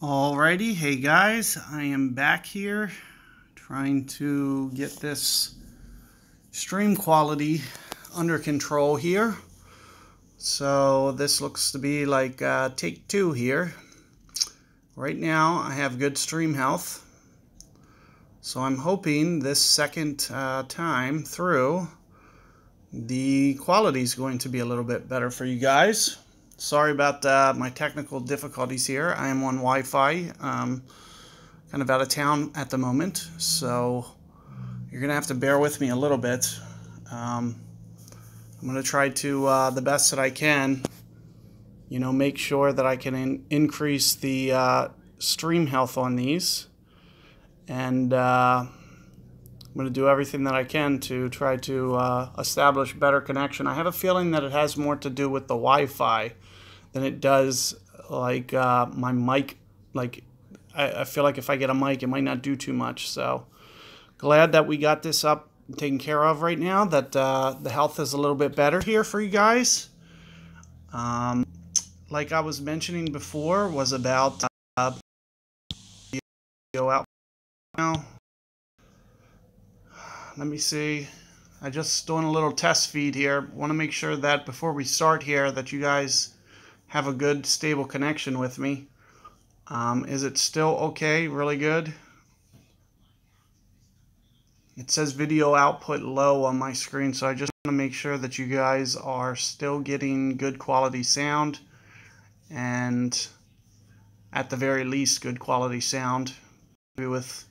Alrighty, hey guys, I am back here trying to get this stream quality under control here. So this looks to be like take two here. Right now I have good stream health, so I'm hoping this second time through the quality is going to be a little bit better for you guys. Sorry about my technical difficulties here. I am on Wi-Fi, kind of out of town at the moment, so you're gonna have to bear with me a little bit. I'm gonna try to the best that I can, make sure that I can increase the stream health on these, and I'm going to do everything that I can to try to establish better connection. I have a feeling that it has more to do with the Wi-Fi than it does like my mic. Like I feel like if I get a mic, it might not do too much. So glad that we got this up and taken care of right now, that the health is a little bit better here for you guys. Like I was mentioning before, was about video out now. Let me see. I just doing a little test feed here. Want to make sure that before we start here that you guys have a good stable connection with me. Is it still okay? Really good? It says video output low on my screen, so I just want to make sure that you guys are still getting good quality sound, and at the very least good quality sound, maybe with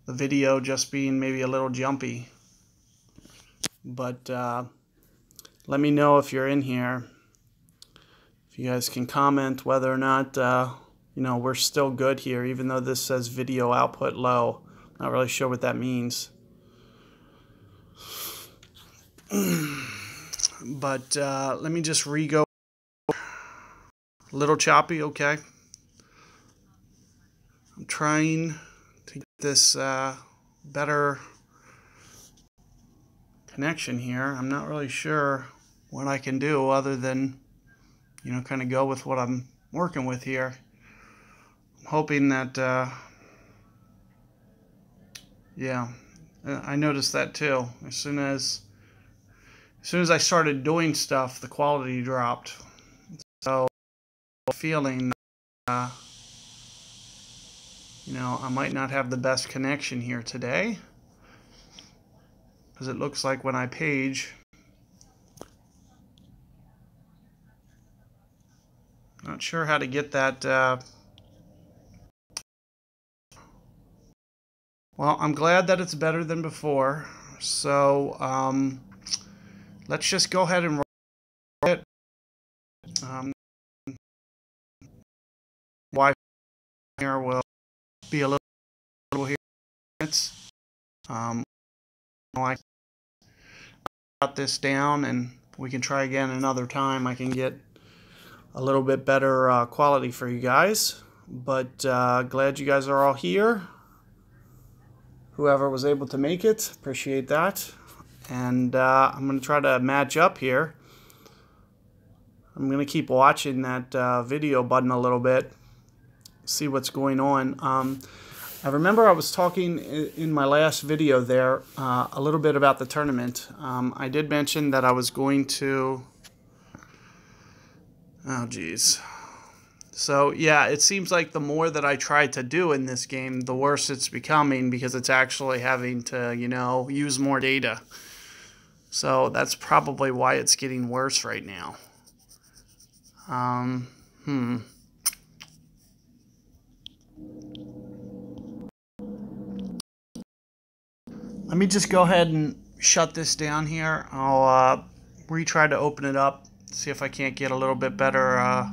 the video just being maybe a little jumpy. But let me know if you're in here. If you guys can comment whether or not we're still good here, even though this says video output low. Not really sure what that means. But let me just re-go. A little choppy, okay. I'm trying to get this better connection here. I'm not really sure what I can do other than kind of go with what I'm working with here. I'm hoping that yeah, I noticed that too. As soon as I started doing stuff, the quality dropped. So feeling I might not have the best connection here today, because it looks like when I page, not sure how to get that. Well, I'm glad that it's better than before. So let's just go ahead and roll it. Wi-Fi here will be a little here. I got this down, and we can try again another time. I can get a little bit better quality for you guys. But glad you guys are all here. Whoever was able to make it, appreciate that. And I'm going to try to match up here. I'm going to keep watching that video button a little bit, see what's going on. I remember I was talking in my last video there a little bit about the tournament. I did mention that I was going to... Oh, geez. So, yeah, it seems like the more that I try to do in this game, the worse it's becoming, because it's actually having to, use more data. So that's probably why it's getting worse right now. Let me just go ahead and shut this down here. I'll retry to open it up, see if I can't get a little bit better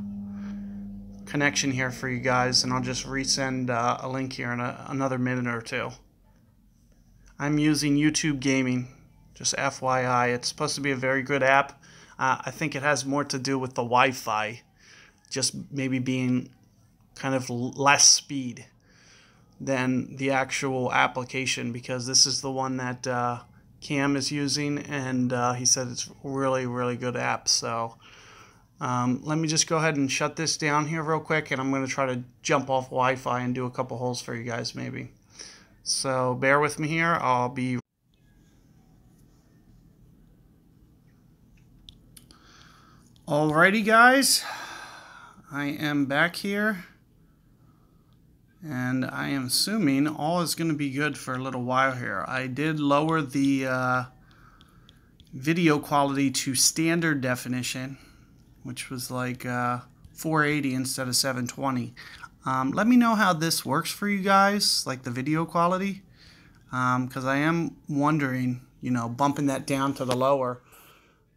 connection here for you guys, and I'll just resend a link here in another minute or two. I'm using YouTube Gaming, just FYI. It's supposed to be a very good app. I think it has more to do with the Wi-Fi, just maybe being kind of less speed than the actual application, because this is the one that Cam is using, and he said it's really, really good app. So Let me just go ahead and shut this down here real quick, and I'm going to try to jump off Wi-Fi and do a couple holes for you guys maybe. So bear with me here. I'll be... Alrighty guys, I am back here, and I am assuming all is going to be good for a little while here. I did lower the video quality to standard definition, which was like 480 instead of 720. Let me know how this works for you guys, like the video quality, because I am wondering, you know, bumping that down to the lower.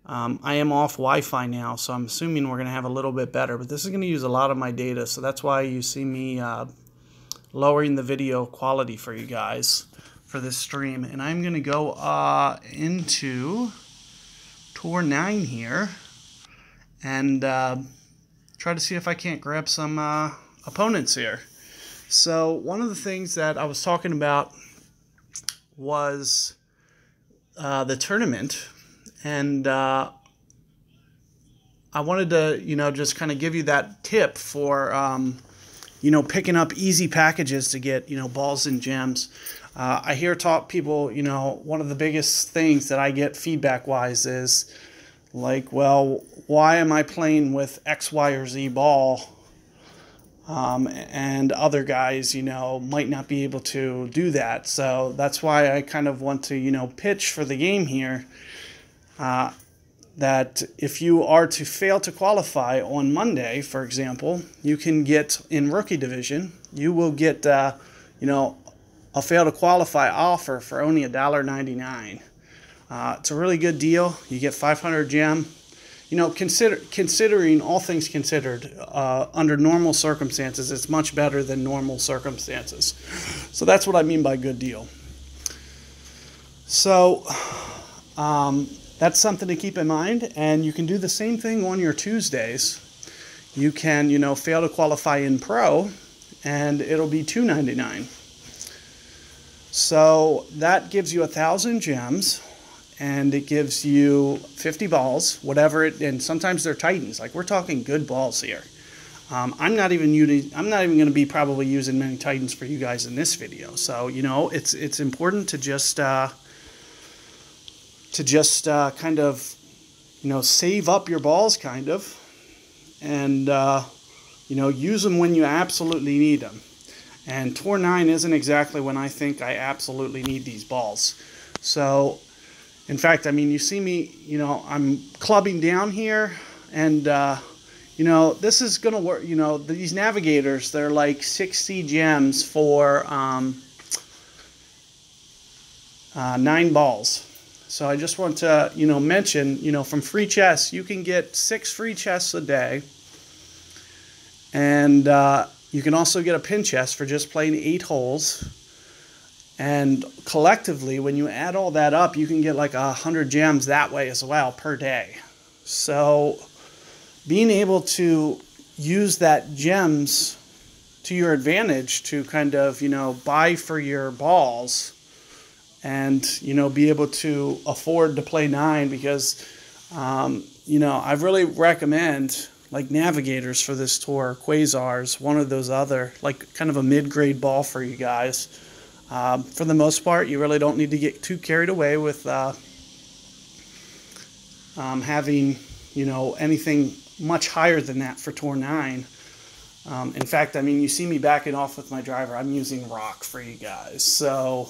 I am off Wi-Fi now, so I'm assuming we're going to have a little bit better, but this is going to use a lot of my data, so that's why you see me lowering the video quality for you guys for this stream. And I'm going to go into Tour 9 here and try to see if I can't grab some opponents here. So one of the things that I was talking about was the tournament. And I wanted to, you know, just kind of give you that tip for, you know, picking up easy packages to get, you know, balls and gems. I hear people, you know, one of the biggest things that I get feedback-wise is like, well, why am I playing with X, Y, or Z ball? And other guys, you know, might not be able to do that. So that's why I kind of want to, you know, pitch for the game here. That if you are to fail to qualify on Monday, for example, you can get in rookie division, you will get, you know, a fail to qualify offer for only $1.99. It's a really good deal. You get 500 gem. You know, considering all things considered, under normal circumstances, it's much better than normal circumstances. So that's what I mean by good deal. So, that's something to keep in mind, and you can do the same thing on your Tuesdays. You can, you know, fail to qualify in Pro, and it'll be $2.99. So that gives you 1,000 gems, and it gives you 50 balls, whatever it. And sometimes they're Titans. Like, we're talking good balls here. I'm not even going to be probably using many Titans for you guys in this video. So, you know, it's important to just kind of, you know, save up your balls kind of, and, you know, use them when you absolutely need them. And Tour 9 isn't exactly when I think I absolutely need these balls. So, in fact, I mean, you see me, you know, I'm clubbing down here, and, you know, this is going to work. You know, these navigators, they're like 60 gems for 9 balls. So I just want to, you know, mention, you know, from free chests, you can get 6 free chests a day. And you can also get a pin chest for just playing 8 holes. And collectively, when you add all that up, you can get like 100 gems that way as well per day. So being able to use that gems to your advantage to kind of, you know, buy for your balls, and, you know, be able to afford to play 9, because, you know, I really recommend, like, navigators for this tour. Quasars, one of those other, like, kind of a mid-grade ball for you guys. For the most part, you really don't need to get too carried away with having, you know, anything much higher than that for Tour 9. In fact, I mean, you see me backing off with my driver. I'm using rock for you guys. So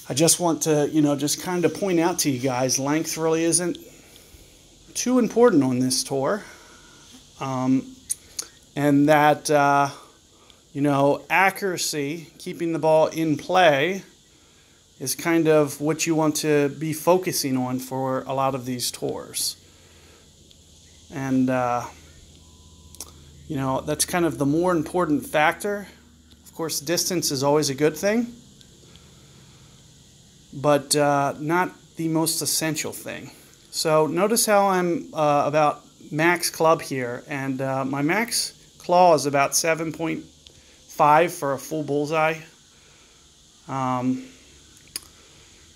I just want to, you know, just kind of point out to you guys, length really isn't too important on this tour. And that, you know, accuracy, keeping the ball in play, is kind of what you want to be focusing on for a lot of these tours. And, you know, that's kind of the more important factor. Of course, distance is always a good thing, but not the most essential thing. So notice how I'm about max club here, and my max claw is about 7.5 for a full bullseye,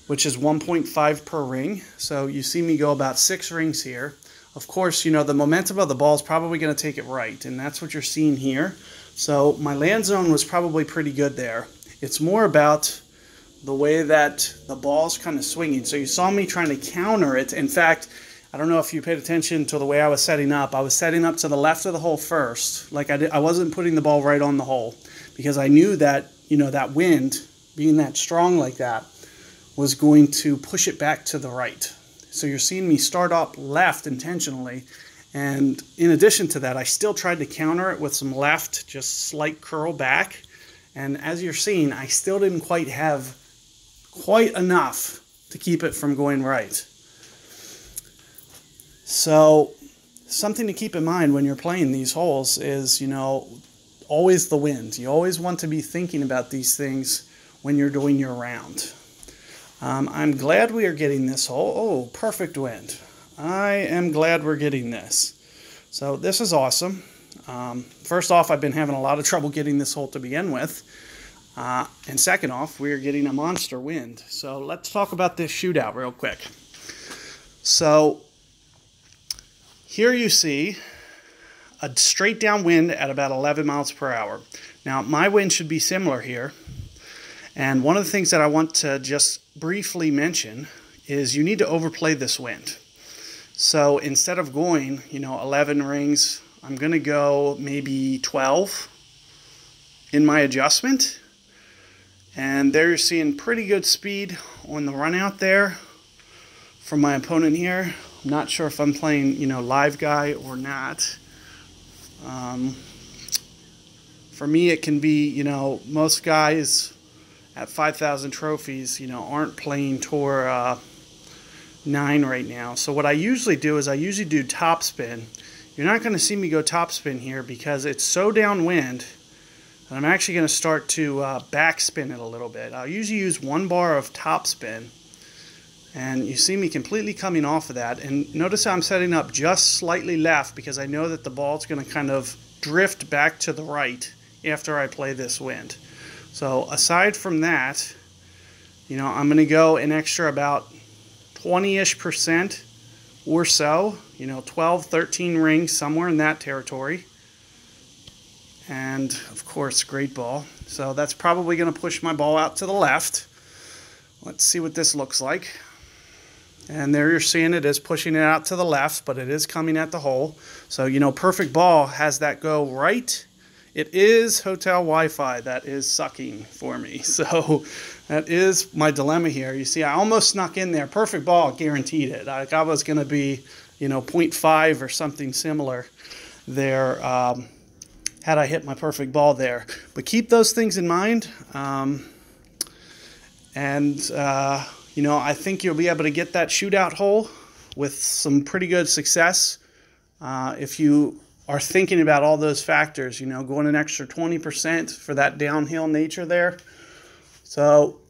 which is 1.5 per ring. So you see me go about 6 rings here. of course, you know, the momentum of the ball is probably going to take it right, and that's what you're seeing here. So my land zone was probably pretty good there. It's more about the way that the ball's kind of swinging. So you saw me trying to counter it. In fact, I don't know if you paid attention to the way I was setting up. I was setting up to the left of the hole first. Like I wasn't putting the ball right on the hole because I knew that, you know, that wind, being that strong like that, was going to push it back to the right. So you're seeing me start up left intentionally. And in addition to that, I still tried to counter it with some left, just slight curl back. And as you're seeing, I still didn't quite have quite enough to keep it from going right. So something to keep in mind when you're playing these holes is, you know, always the wind. You always want to be thinking about these things when you're doing your round. I'm glad we are getting this hole. Oh, perfect wind. I am glad we're getting this. So this is awesome. First off, I've been having a lot of trouble getting this hole to begin with. And second off, we're getting a monster wind. So let's talk about this shootout real quick. So here you see a straight down wind at about 11 miles per hour. Now my wind should be similar here. And one of the things that I want to just briefly mention is you need to overplay this wind. So instead of going, you know, 11 rings, I'm going to go maybe 12 in my adjustment. And there you're seeing pretty good speed on the run out there from my opponent here. I'm not sure if I'm playing, you know, live guy or not. For me, it can be, you know, most guys at 5,000 trophies, you know, aren't playing Tour 9 right now. So what I usually do is I usually do topspin. You're not going to see me go topspin here because it's so downwind that I'm actually going to start to backspin it a little bit. I'll usually use 1 bar of topspin, and you see me completely coming off of that. And notice how I'm setting up just slightly left because I know that the ball's going to kind of drift back to the right after I play this wind. So aside from that, you know, I'm going to go an extra about 20-ish% or so, you know, 12, 13 rings, somewhere in that territory. And of course, great ball. So that's probably going to push my ball out to the left. Let's see what this looks like. And there you're seeing it is pushing it out to the left, but it is coming at the hole. So, you know, perfect ball has that go right. It is hotel Wi-Fi that is sucking for me. So that is my dilemma here. You see, I almost snuck in there. Perfect ball, guaranteed it. I was going to be, you know, 0.5 or something similar there had I hit my perfect ball there. But keep those things in mind. You know, I think you'll be able to get that shootout hole with some pretty good success if you are thinking about all those factors, you know, going an extra 20% for that downhill nature there. So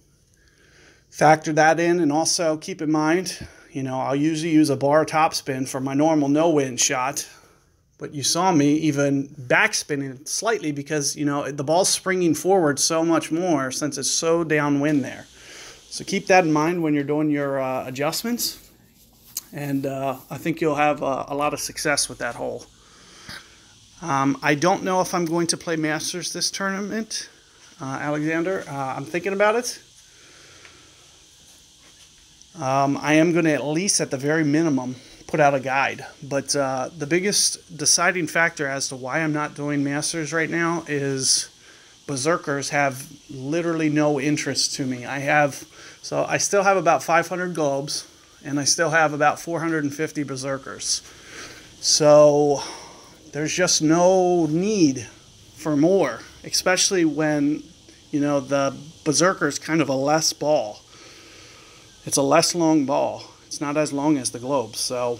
factor that in, and also keep in mind, you know, I'll usually use a bar topspin for my normal no-win shot, but you saw me even backspinning it slightly because, you know, the ball's springing forward so much more since it's so downwind there. So keep that in mind when you're doing your adjustments, and I think you'll have a lot of success with that hole. I don't know if I'm going to play Masters this tournament, Alexander. I'm thinking about it. I am going to at least, at the very minimum, put out a guide. But the biggest deciding factor as to why I'm not doing Masters right now is Berserkers have literally no interest to me. So I still have about 500 globes, and I still have about 450 Berserkers. So there's just no need for more, especially when, you know, the Berserker is kind of a less ball. It's a less long ball. It's not as long as the globes. So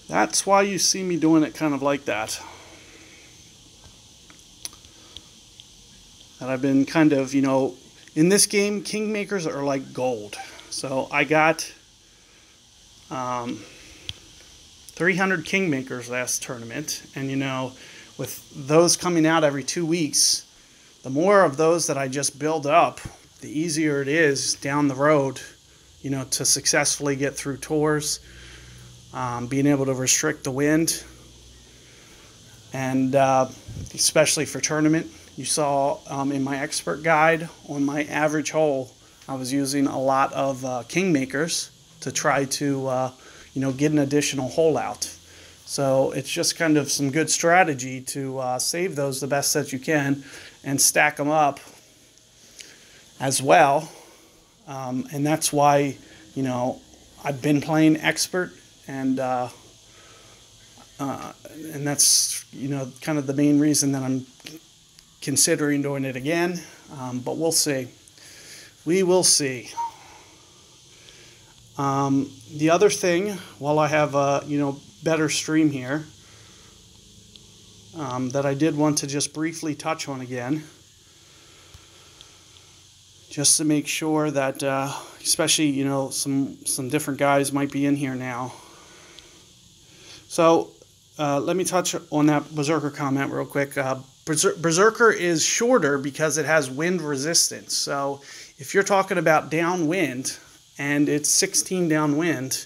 that's why you see me doing it kind of like that. And I've been kind of, you know, in this game, Kingmakers are like gold. So I got 300 Kingmakers last tournament, and you know, with those coming out every 2 weeks, the more of those that I just build up, the easier it is down the road, you know, to successfully get through tours. being able to restrict the wind, and especially for tournament. You saw in my expert guide on my average hole, I was using a lot of kingmakers to try to get an additional hole out. So it's just kind of some good strategy to save those the best that you can and stack them up as well. And that's why, I've been playing expert, and that's, kind of the main reason that I'm considering doing it again. But we'll see. We will see. The other thing, while I have a, better stream here, that I did want to just briefly touch on again, just to make sure that, especially, some different guys might be in here now. So, let me touch on that Berserker comment real quick. Berserker is shorter because it has wind resistance. So, if you're talking about downwind and it's 16 downwind,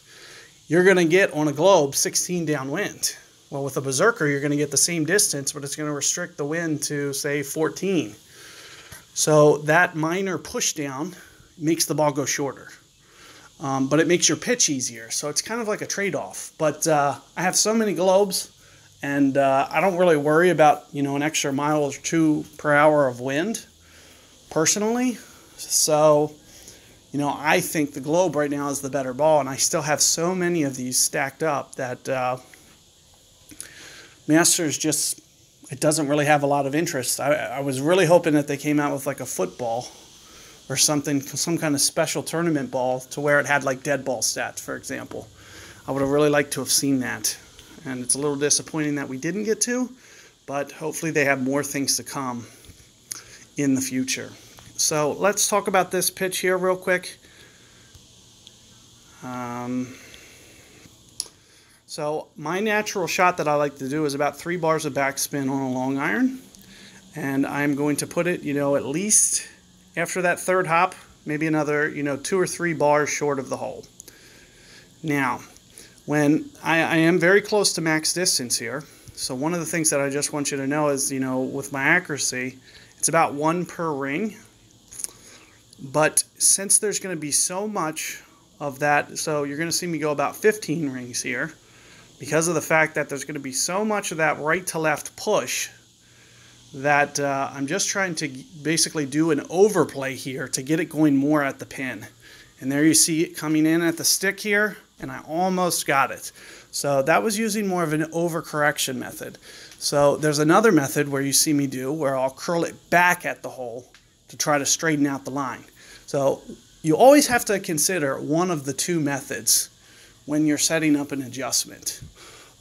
you're going to get on a globe 16 downwind. Well, with a Berserker, you're going to get the same distance, but it's going to restrict the wind to, say, 14. So that minor push down makes the ball go shorter. But it makes your pitch easier. So it's kind of like a trade-off. But I have so many globes, and I don't really worry about, an extra mile or two per hour of wind, personally. So, I think the globe right now is the better ball, and I still have so many of these stacked up that Masters just, it doesn't really have a lot of interest. I was really hoping that they came out with like a football or something, some kind of special tournament ball to where it had like dead ball stats, for example. I would have really liked to have seen that, and it's a little disappointing that we didn't get to, but hopefully they have more things to come in the future. So let's talk about this pitch here real quick. So my natural shot that I like to do is about 3 bars of backspin on a long iron. And I'm going to put it, at least after that third hop, maybe another, 2 or 3 bars short of the hole. Now, when I am very close to max distance here, so one of the things that I just want you to know is, with my accuracy, it's about 1 per ring. But since there's going to be so much of that, so you're going to see me go about 15 rings here, because of the fact that there's going to be so much of that right to left push, that I'm just trying to basically do an overplay here to get it going more at the pin. And there you see it coming in at the stick here, and I almost got it. So that was using more of an overcorrection method. So there's another method where you see me do, where I'll curl it back at the hole to try to straighten out the line. So you always have to consider one of the two methods when you're setting up an adjustment.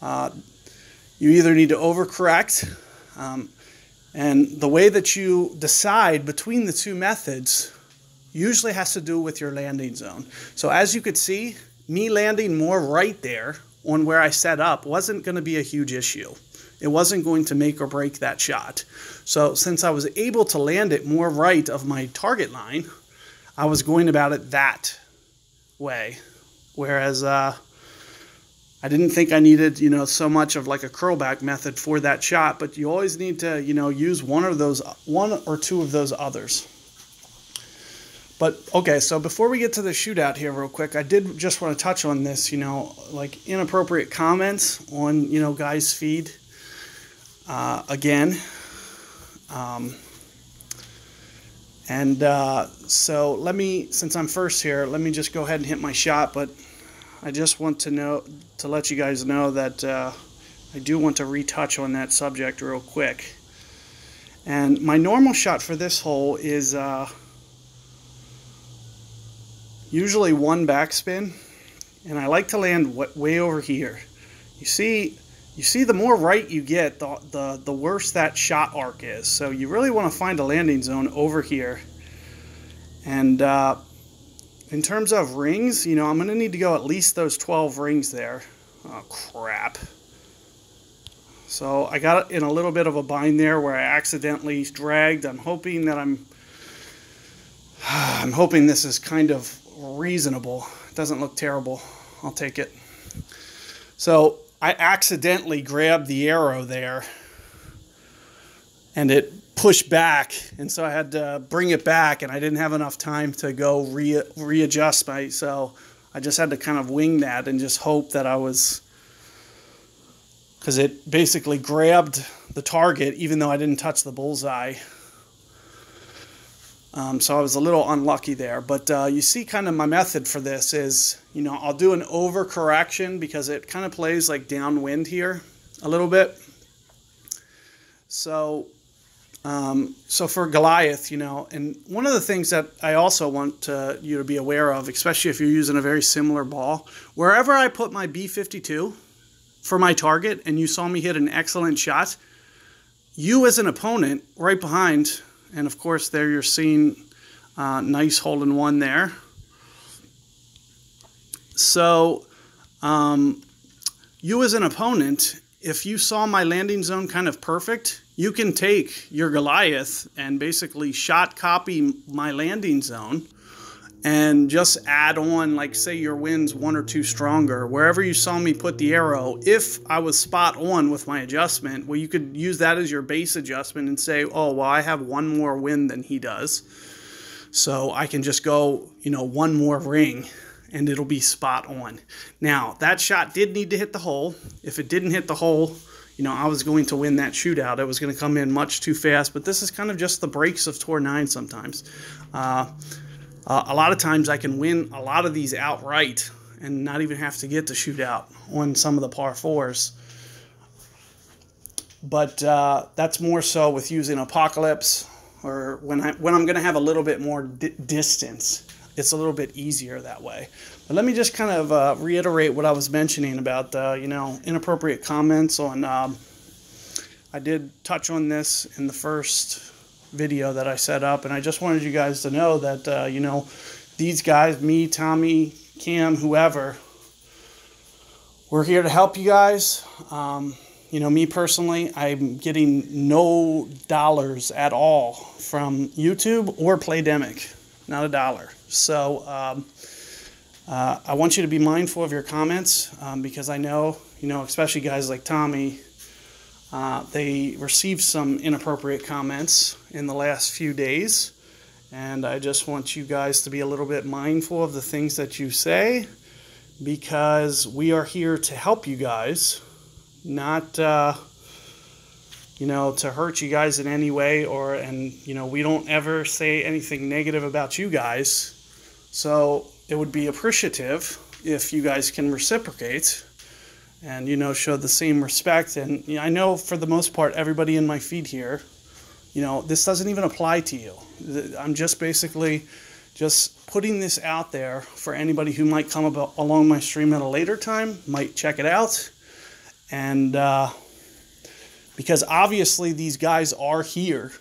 You either need to overcorrect, and the way that you decide between the two methods usually has to do with your landing zone. So as you could see, me landing more right there on where I set up wasn't going to be a huge issue. It wasn't going to make or break that shot. So since I was able to land it more right of my target line, I was going about it that way. Whereas I didn't think I needed, so much of like a curl back method for that shot, but you always need to, use one or two of those others. But okay, so before we get to the shootout here real quick, I did just want to touch on this, like inappropriate comments on, guys' feed. Again, so let me, since I'm first here, let me just go ahead and hit my shot, but I just want to let you guys know that I do want to retouch on that subject real quick. And my normal shot for this hole is usually 1 backspin, and I like to land way over here. You see the more right you get, the worse that shot arc is. So you really want to find a landing zone over here. And in terms of rings, I'm going to need to go at least those 12 rings there. Oh, crap. So I got in a little bit of a bind there where I accidentally dragged. I'm hoping that I'm hoping this is kind of reasonable. It doesn't look terrible. I'll take it. So I accidentally grabbed the arrow there and it pushed back, and so I had to bring it back, and I didn't have enough time to go readjust so I just had to kind of wing that and just hope that I was, because it basically grabbed the target even though I didn't touch the bullseye. So I was a little unlucky there, but you see kind of my method for this is, you know, I'll do an overcorrection because it kind of plays like downwind here a little bit. So for Goliath, you know, and one of the things that I also want you to be aware of, especially if you're using a very similar ball, wherever I put my B-52 for my target, and you saw me hit an excellent shot, you as an opponent right behind, and of course there you're seeing nice hole-in-one there. So you as an opponent, if you saw my landing zone kind of perfect, you can take your Goliath and basically shot copy my landing zone and just add on, like say your wind's 1 or 2 stronger. Wherever you saw me put the arrow, if I was spot on with my adjustment, well, you could use that as your base adjustment and say, oh, well, I have 1 more wind than he does, so I can just go, you know, 1 more ring and it'll be spot on. Now, that shot did need to hit the hole. If it didn't hit the hole, you know, I was going to win that shootout. It was going to come in much too fast, but this is kind of just the breaks of Tour 9 sometimes. A lot of times I can win a lot of these outright and not even have to get to shootout on some of the par 4s. But that's more so with using Apocalypse, or when I'm going to have a little bit more distance. It's a little bit easier that way. But let me just kind of reiterate what I was mentioning about, you know, inappropriate comments on, I did touch on this in the first video that I set up, and I just wanted you guys to know that, you know, these guys, me, Tommy, Cam, whoever, we're here to help you guys. You know, me personally, I'm getting no dollars at all from YouTube or Playdemic. Not a dollar. So I want you to be mindful of your comments, because I know, you know, especially guys like Tommy, they received some inappropriate comments in the last few days, and I just want you guys to be a little bit mindful of the things that you say, because we are here to help you guys, not you know, to hurt you guys in any way, and you know, we don't ever say anything negative about you guys. So it would be appreciative if you guys can reciprocate and, you know, show the same respect. And you know, I know for the most part, everybody in my feed here, you know, this doesn't even apply to you. I'm just basically just putting this out there for anybody who might come along my stream at a later time, might check it out. And because obviously these guys are here,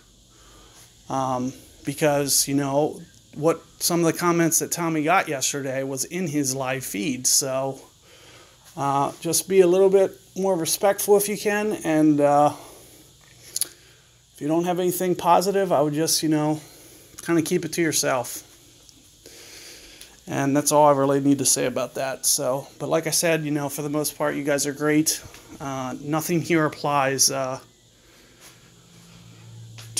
because, you know, what some of the comments that Tommy got yesterday was in his live feed. So just be a little bit more respectful if you can, and if you don't have anything positive, I would just, you know, kind of keep it to yourself. And that's all I really need to say about that. So, but like I said, you know, for the most part, you guys are great. Nothing here applies to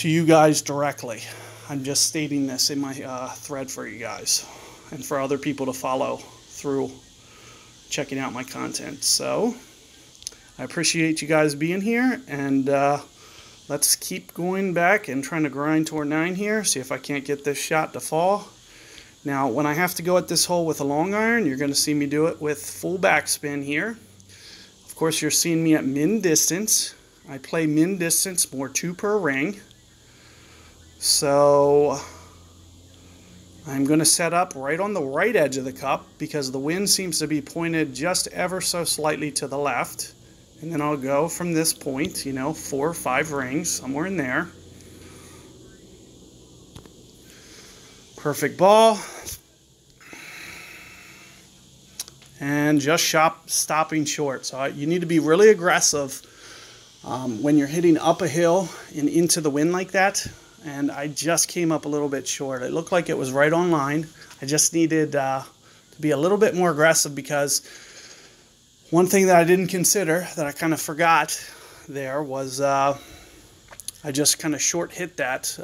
you guys directly. I'm just stating this in my thread for you guys and for other people to follow through checking out my content. So I appreciate you guys being here, and let's keep going back and trying to grind toward 9 here, see if I can't get this shot to fall. Now, when I have to go at this hole with a long iron, you're going to see me do it with full backspin here. Of course, you're seeing me at min distance. I play min distance, more 2 per ring. So I'm going to set up right on the right edge of the cup because the wind seems to be pointed just ever so slightly to the left. And then I'll go from this point, you know, 4 or 5 rings, somewhere in there. Perfect ball. And just stopping short. So you need to be really aggressive when you're hitting up a hill and into the wind like that. And I just came up a little bit short. It looked like it was right on line. I just needed to be a little bit more aggressive because One thing that I didn't consider, that I kind of forgot there, was I just kind of short hit that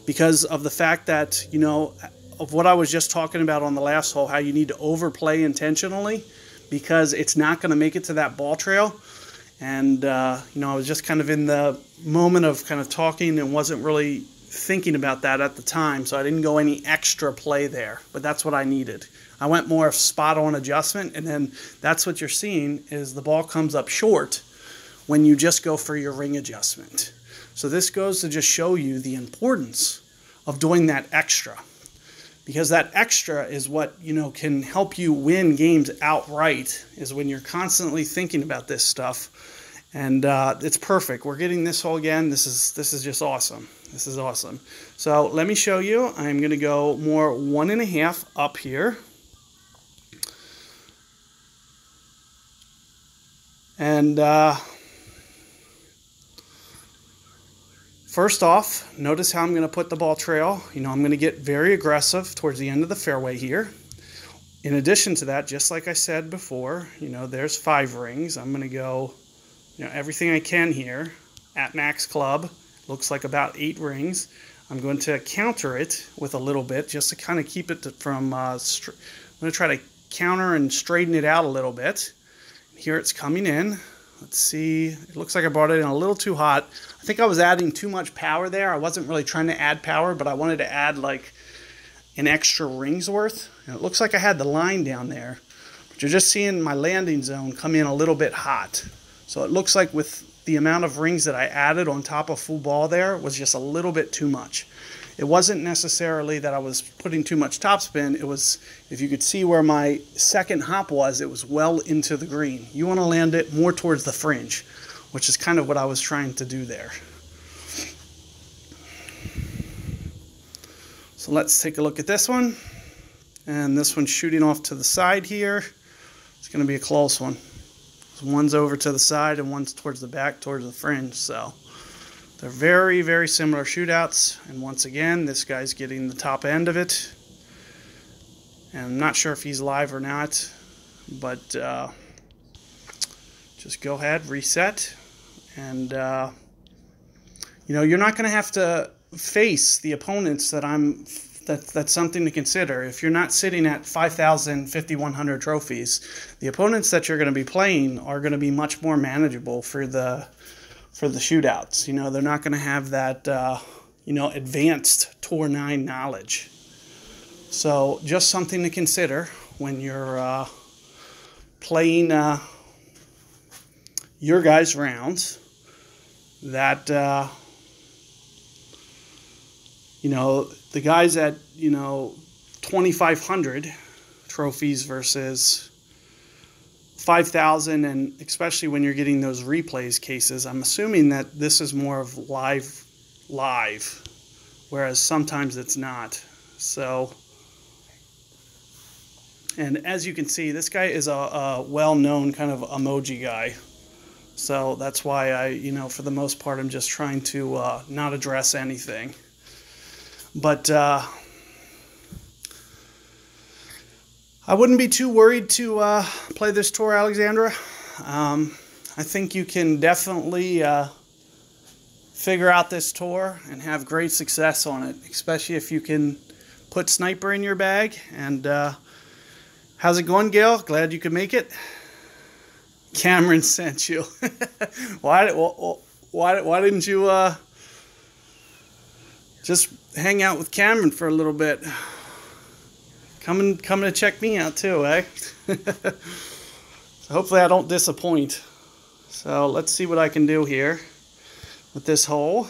because of the fact that, you know, of what I was just talking about on the last hole, how you need to overplay intentionally because it's not going to make it to that ball trail. And, you know, I was just kind of in the moment of kind of talking and wasn't really thinking about that at the time, so I didn't go any extra play there, but that's what I needed. I went more spot-on adjustment, and then that's what you're seeing is the ball comes up short when you just go for your ring adjustment. So this goes to just show you the importance of doing that extra, because that extra is what, you know, can help you win games outright, is when you're constantly thinking about this stuff. And it's perfect. We're getting this hole again. This is just awesome. This is awesome. So let me show you. I'm going to go more 1.5 up here. And first off, notice how I'm going to put the ball trail. You know, I'm going to get very aggressive towards the end of the fairway here. In addition to that, just like I said before, you know, there's 5 rings. I'm going to go, you know, everything I can here at max club. Looks like about 8 rings. I'm going to counter it with a little bit just to kind of keep it from, I'm going to try to counter and straighten it out a little bit. Here it's coming in. Let's see. It looks like I brought it in a little too hot. I think I was adding too much power there. I wasn't really trying to add power, but I wanted to add like an extra ring's worth. And it looks like I had the line down there. But you're just seeing my landing zone come in a little bit hot. So it looks like with the amount of rings that I added on top of full ball there was just a little bit too much. It wasn't necessarily that I was putting too much topspin. It was, if you could see where my second hop was, it was well into the green. You want to land it more towards the fringe, which is kind of what I was trying to do there. So let's take a look at this one. And this one's shooting off to the side here. It's going to be a close one. One's over to the side and one's towards the back, towards the fringe. So they're very, very similar shootouts. And once again, this guy's getting the top end of it. And I'm not sure if he's live or not, but just go ahead, reset. And, you know, you're not going to have to face the opponents that that's something to consider. If you're not sitting at 5,000, 5,100 trophies, the opponents that you're going to be playing are going to be much more manageable for the shootouts. You know, they're not going to have that, you know, advanced Tour 9 knowledge. So just something to consider when you're playing your guys' rounds, that, you know, the guys at, you know, 2,500 trophies versus 5,000, and especially when you're getting those replays cases, I'm assuming that this is more of live, whereas sometimes it's not. So, and as you can see, this guy is a well-known kind of emoji guy. So that's why I, you know, for the most part, I'm just trying to not address anything. But I wouldn't be too worried to play this tour, Alexandra. I think you can definitely figure out this tour and have great success on it, especially if you can put Sniper in your bag. And how's it going, Gail? Glad you could make it. Cameron sent you. Why didn't you just hang out with Cameron for a little bit? Come to check me out too, eh? So hopefully I don't disappoint. So let's see what I can do here with this hole.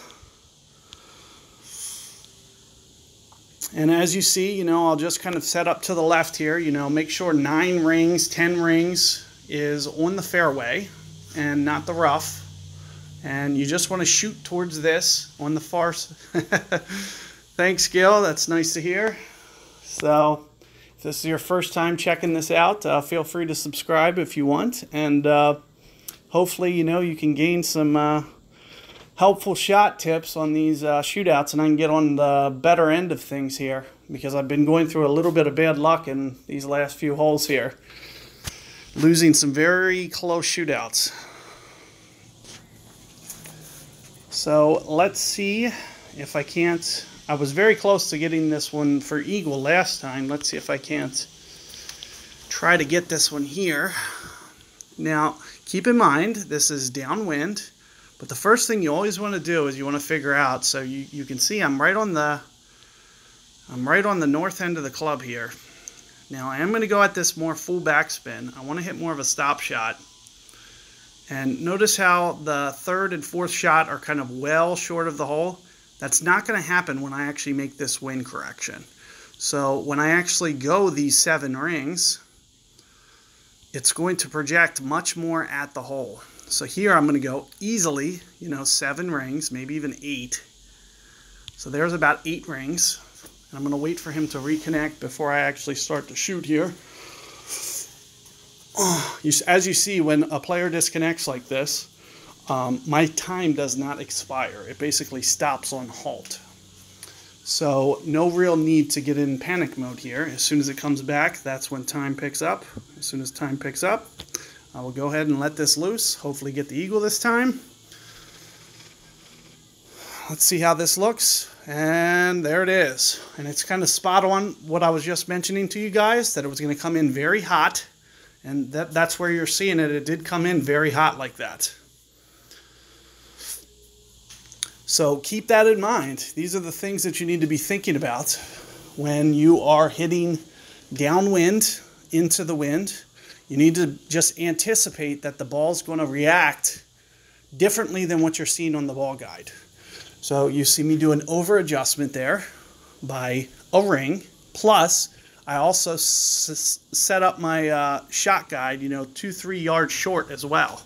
And as you see, you know, I'll just kind of set up to the left here. You know, make sure 9 rings, 10 rings is on the fairway and not the rough. And you just want to shoot towards this on the far side. Thanks, Gil. That's nice to hear. So if this is your first time checking this out, feel free to subscribe if you want. And hopefully, you know, you can gain some helpful shot tips on these shootouts, and I can get on the better end of things here, because I've been going through a little bit of bad luck in these last few holes here. losing some very close shootouts. So let's see if I can't. I was very close to getting this one for eagle last time. Let's see if I can't try to get this one here. Now, keep in mind, this is downwind, but the first thing you always want to do is you want to figure out, so you can see I'm right on the north end of the club here. Now, I am going to go at this more full backspin. I want to hit more of a stop shot. And notice how the third and fourth shot are kind of well short of the hole. That's not going to happen when I actually make this wind correction. So when I actually go these 7 rings, it's going to project much more at the hole. So here I'm going to go easily, 7 rings, maybe even 8. So there's about 8 rings. And I'm going to wait for him to reconnect before I actually start to shoot here. As you see, when a player disconnects like this, my time does not expire. It basically stops on halt. So no real need to get in panic mode here. As soon as it comes back, that's when time picks up. As soon as time picks up, I will go ahead and let this loose. Hopefully get the eagle this time. Let's see how this looks. And there it is. And it's kind of spot on what I was just mentioning to you guys, that it was going to come in very hot. And that's where you're seeing it. It did come in very hot like that. So keep that in mind. These are the things that you need to be thinking about when you are hitting downwind into the wind. You need to just anticipate that the ball's going to react differently than what you're seeing on the ball guide. So you see me do an over adjustment there by a ring. Plus, I also set up my shot guide, 2-3 yards short as well.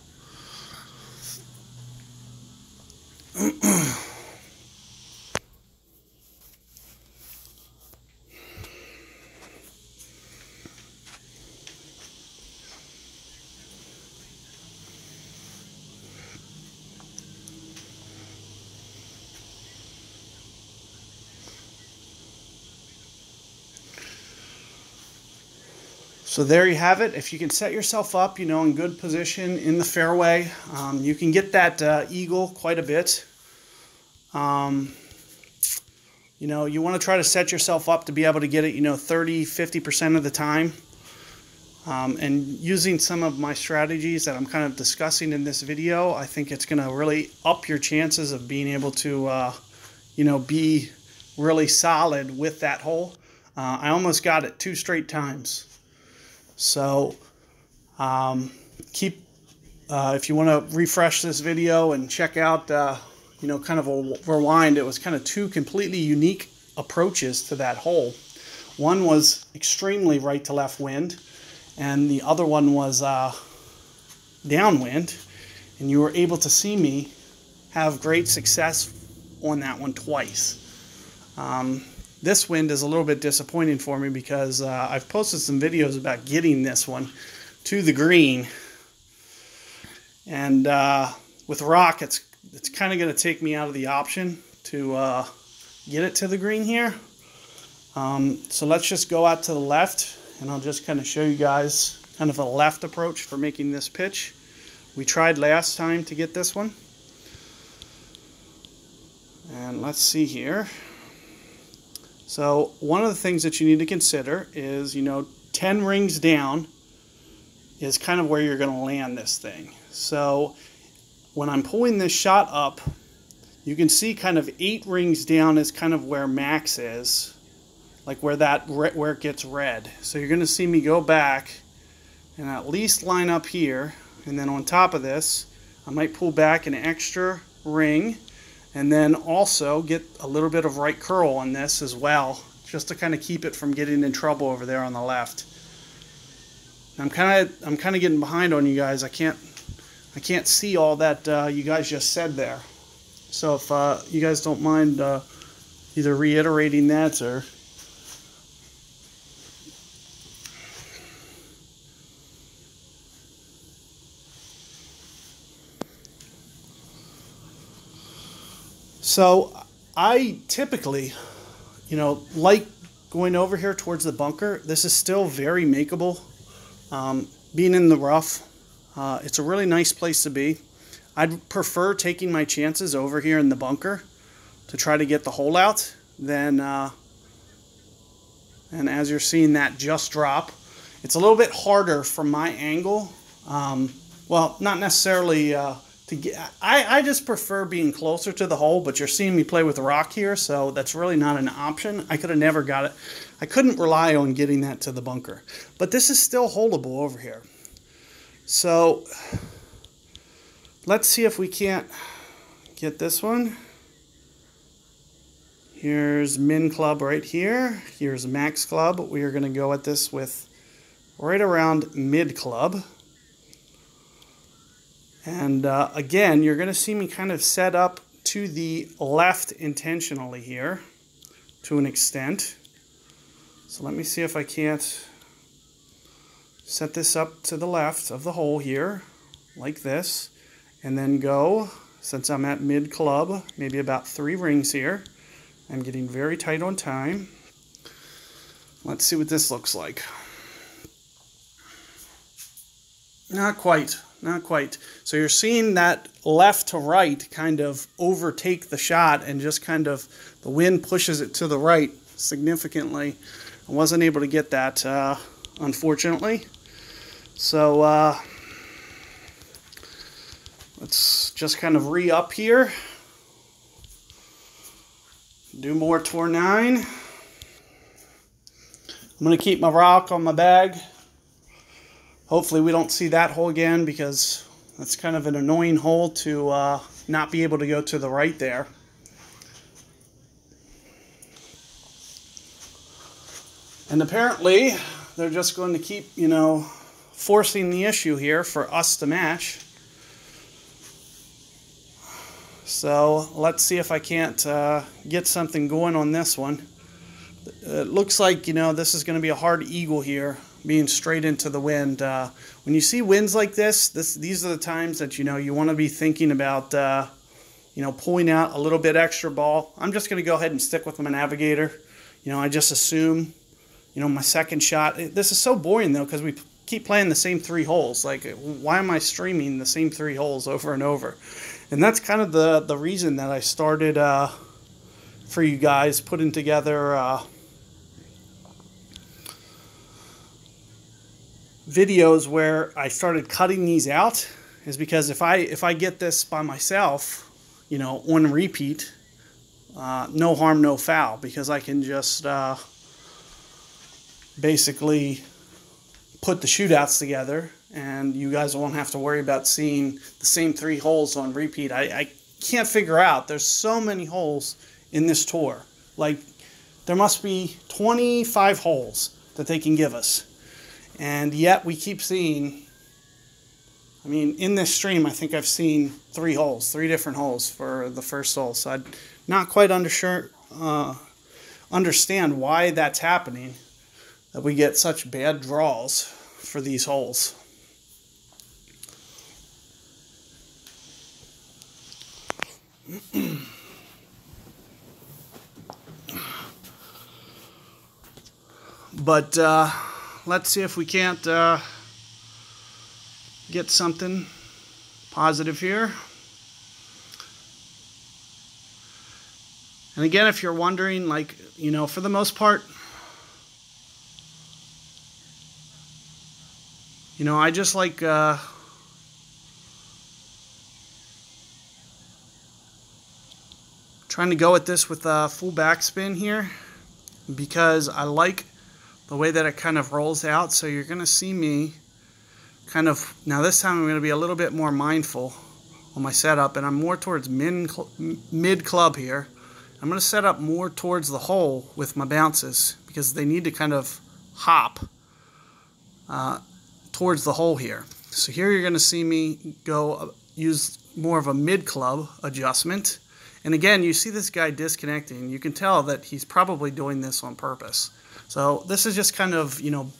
So there you have it. If you can set yourself up, in good position in the fairway, you can get that eagle quite a bit. You want to try to set yourself up to be able to get it, 30-50% of the time. And using some of my strategies that I'm kind of discussing in this video, I think it's going to really up your chances of being able to, be really solid with that hole. I almost got it 2 straight times. So if you want to refresh this video and check out, kind of a rewind, it was kind of 2 completely unique approaches to that hole. One was extremely right to left wind, and the other one was downwind, and you were able to see me have great success on that one twice. This wind is a little bit disappointing for me because I've posted some videos about getting this one to the green, and with rock it's kind of going to take me out of the option to get it to the green here. So let's just go out to the left, and I'll just kind of show you guys kind of a left approach for making this pitch. We tried last time to get this one, and let's see here. So one of the things that you need to consider is, 10 rings down is kind of where you're going to land this thing. So when I'm pulling this shot up, you can see kind of 8 rings down is kind of where max is, like where it gets red. So you're going to see me go back and at least line up here, and then on top of this, I might pull back an extra ring. And then also get a little bit of right curl on this as well, just to kind of keep it from getting in trouble over there on the left. I'm kind of getting behind on you guys. I can't see all that you guys just said there. So if you guys don't mind either reiterating that or so I typically, like going over here towards the bunker. This is still very makeable. being in the rough. It's a really nice place to be. I'd prefer taking my chances over here in the bunker to try to get the hole out than, and as you're seeing that just drop, it's a little bit harder from my angle. Well, not necessarily to get. I just prefer being closer to the hole, but you're seeing me play with rock here, so that's really not an option. I could have never got it. I couldn't rely on getting that to the bunker. But this is still holdable over here. So let's see if we can't get this one. Here's min club right here. Here's max club. We are going to go at this with right around mid club. And again, you're going to see me kind of set up to the left intentionally here to an extent. So let me see if I can't set this up to the left of the hole here, like this, and then go, since I'm at mid club, maybe about 3 rings here. I'm getting very tight on time. Let's see what this looks like. Not quite, not quite. So you're seeing that left to right kind of overtake the shot, and just kind of the wind pushes it to the right significantly. I wasn't able to get that, unfortunately. So let's just kind of re-up here. Do more tour 9. I'm going to keep my rock on my bag. Hopefully we don't see that hole again, because that's kind of an annoying hole to not be able to go to the right there. And apparently they're just going to keep, you know, forcing the issue here for us to match. So let's see if I can't get something going on this one. It looks like, you know, this is going to be a hard eagle here, being straight into the wind. When you see winds like this, these are the times that, you know, you want to be thinking about, you know, pulling out a little bit extra ball. I'm just going to go ahead and stick with my navigator. You know, I just assume, you know, my second shot. This is so boring, though, because we keep playing the same 3 holes. Like, why am I streaming the same 3 holes over and over? And that's kind of the reason that I started for you guys, putting together videos where I started cutting these out, is because if I get this by myself, you know, on repeat, no harm, no foul, because I can just basically put the shootouts together, and you guys won't have to worry about seeing the same 3 holes on repeat. I can't figure out. There's so many holes in this tour. Like, there must be 25 holes that they can give us. And yet we keep seeing, I mean, in this stream, I think I've seen 3 holes, 3 different holes for the first hole. So I'm not quite understand why that's happening, that we get such bad draws for these holes. But let's see if we can't get something positive here. And again, if you're wondering, like, you know, for the most part, you know, I just like trying to go at this with a full backspin here, because I like the way that it kind of rolls out. So you're going to see me kind of, now this time I'm going to be a little bit more mindful on my setup, and I'm more towards mid club here. I'm going to set up more towards the hole with my bounces, because they need to kind of hop towards the hole here. So here you're going to see me go use more of a mid club adjustment. And again, you see this guy disconnecting. You can tell that he's probably doing this on purpose. So this is just kind of, you know,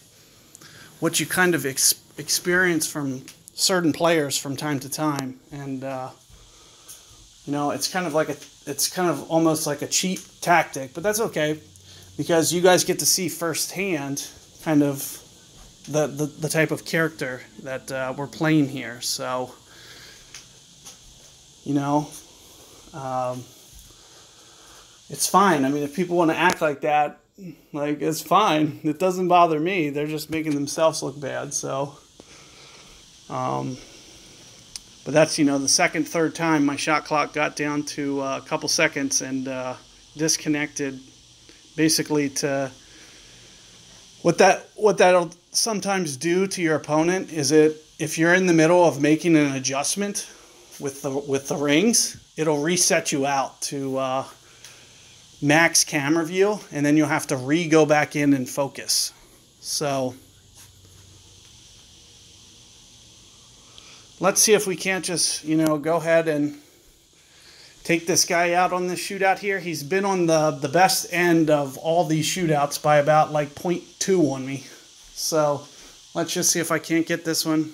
what you kind of experience from certain players from time to time. And, you know, it's kind of like it's kind of almost like a cheap tactic, but that's okay, because you guys get to see firsthand kind of the type of character that we're playing here. So, you know, it's fine. I mean, if people want to act like that, like, it's fine. It doesn't bother me. They're just making themselves look bad. So, but that's, you know, the second, third time my shot clock got down to a couple seconds and disconnected, basically to what that'll sometimes do to your opponent is if you're in the middle of making an adjustment with the rings, it'll reset you out to max camera view, and then you'll have to go back in and focus. So let's see if we can't just, you know, go ahead and take this guy out on this shootout here. He's been on the best end of all these shootouts by about like 0.2 on me. So let's just see if I can't get this one.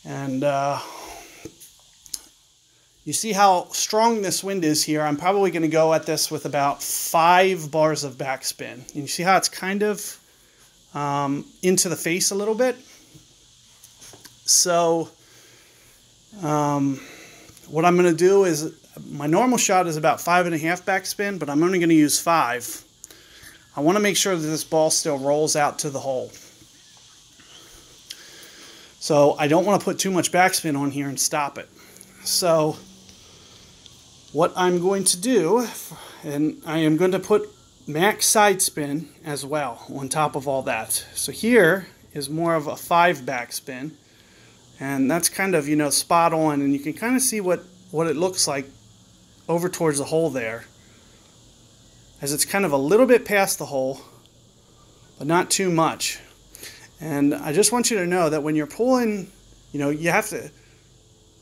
And you see how strong this wind is here. I'm probably going to go at this with about 5 bars of backspin. And you see how it's kind of into the face a little bit? So what I'm going to do is, my normal shot is about 5.5 backspin, but I'm only going to use 5. I want to make sure that this ball still rolls out to the hole. So I don't want to put too much backspin on here and stop it. So what I'm going to do, and I am going to put max side spin as well on top of all that. So here is more of a 5 backspin. And that's kind of, you know, spot on, and you can kind of see what it looks like over towards the hole there, as it's kind of a little bit past the hole, but not too much. And I just want you to know that when you're pulling, you know, you have to,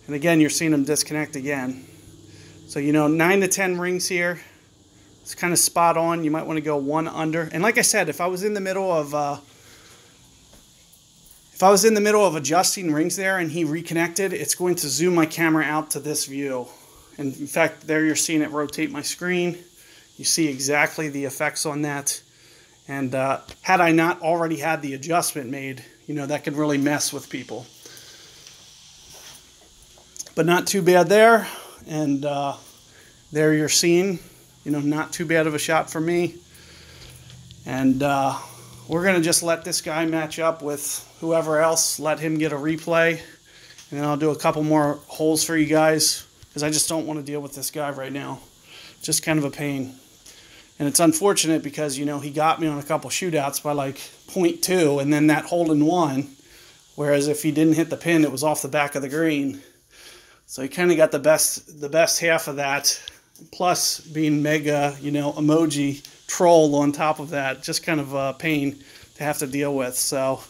and again, you're seeing them disconnect again. So, you know, 9 to 10 rings here. It's kind of spot on. You might want to go 1 under. And like I said, if I was in the middle of adjusting rings there and he reconnected, it's going to zoom my camera out to this view. And in fact, there you're seeing it rotate my screen. You see exactly the effects on that. And had I not already had the adjustment made, you know, that could really mess with people. But not too bad there. And there you're seeing, you know, not too bad of a shot for me. And we're going to just let this guy match up with whoever else, let him get a replay. And then I'll do a couple more holes for you guys, because I just don't want to deal with this guy right now. Just kind of a pain. And it's unfortunate because, you know, he got me on a couple shootouts by like 0.2 and then that hole in 1. Whereas if he didn't hit the pin, it was off the back of the green. So he kind of got the best half of that, plus being mega, you know, emoji troll on top of that. Just kind of a pain to have to deal with. So,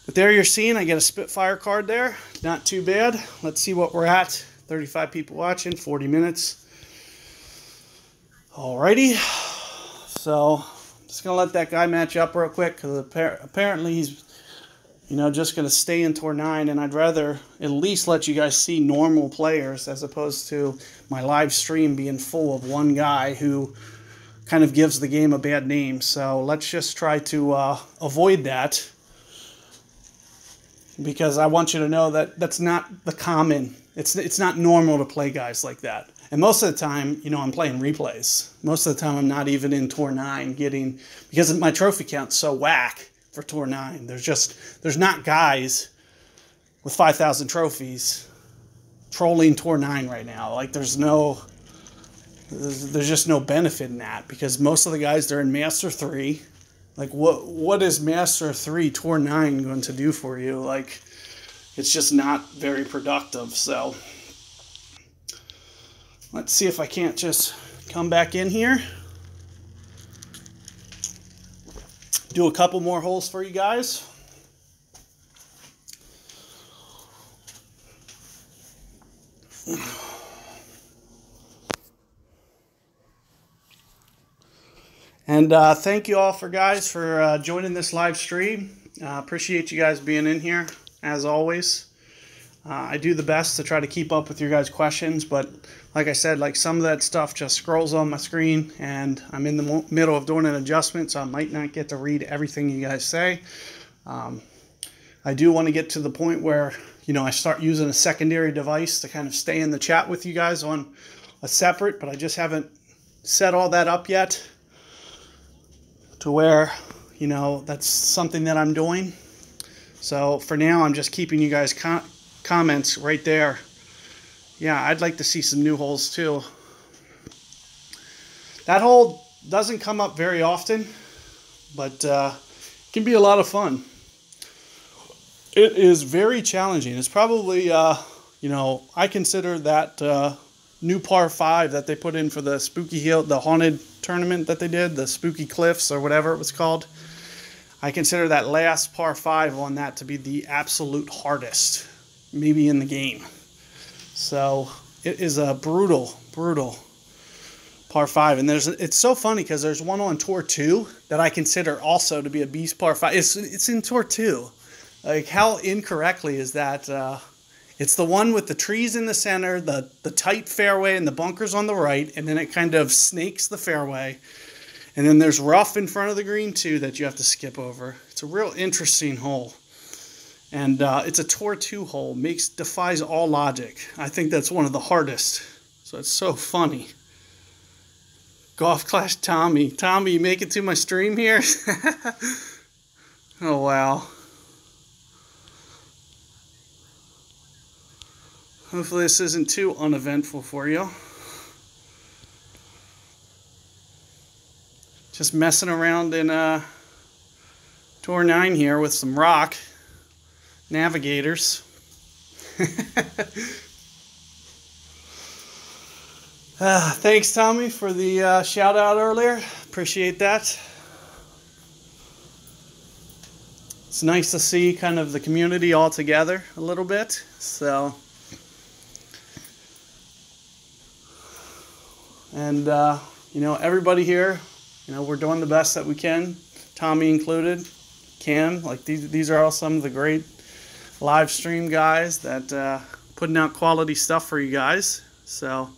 but there you're seeing, I get a Spitfire card there. Not too bad. Let's see what we're at. 35 people watching, 40 minutes. Alrighty. So, just going to let that guy match up real quick, because apparently he's, you know, just going to stay in tour 9, and I'd rather at least let you guys see normal players as opposed to my live stream being full of one guy who kind of gives the game a bad name. So let's just try to avoid that, because I want you to know that that's not the common. It's not normal to play guys like that. And most of the time, you know, I'm playing replays. Most of the time I'm not even in tour 9 getting, because my trophy count's so whack for tour 9. There's not guys with 5,000 trophies trolling tour 9 right now. Like there's just no benefit in that, because most of the guys, they're in Master 3. Like what is Master 3 tour 9 going to do for you? Like, it's just not very productive. So let's see if I can't just come back in here, do a couple more holes for you guys. And thank you all for joining this live stream. Appreciate you guys being in here, as always. I do the best to try to keep up with your guys' questions, but like I said, like some of that stuff just scrolls on my screen and I'm in the middle of doing an adjustment, so I might not get to read everything you guys say. I do want to get to the point where, I start using a secondary device to kind of stay in the chat with you guys on a separate, but I just haven't set all that up yet to where, that's something that I'm doing. So for now, I'm just keeping you guys comments right there. Yeah, I'd like to see some new holes too. That hole doesn't come up very often, but it can be a lot of fun. It is very challenging. It's probably, I consider that new par 5 that they put in for the Spooky Hill, the haunted tournament that they did, the Spooky Cliffs or whatever it was called. I consider that last par 5 on that to be the absolute hardest, maybe in the game. So it is a brutal par 5. And it's so funny because there's one on Tour 2 that I consider also to be a beast par 5. It's in Tour 2. Like, how incorrectly is that? It's the one with the trees in the center, the tight fairway and the bunkers on the right, and then it kind of snakes the fairway. And then there's rough in front of the green too that you have to skip over. It's a real interesting hole. And it's a Tour 2 hole. Defies all logic. I think that's one of the hardest. So it's so funny. Golf Clash Tommy. Tommy, you make it to my stream here? Oh, wow. Hopefully this isn't too uneventful for you. Just messing around in Tour 9 here with some rock navigators. Thanks, Tommy, for the shout out earlier. Appreciate that. It's nice to see kind of the community all together a little bit. So, and everybody here, we're doing the best that we can, Tommy included, Cam. Like these are all some of the great live stream guys that putting out quality stuff for you guys. So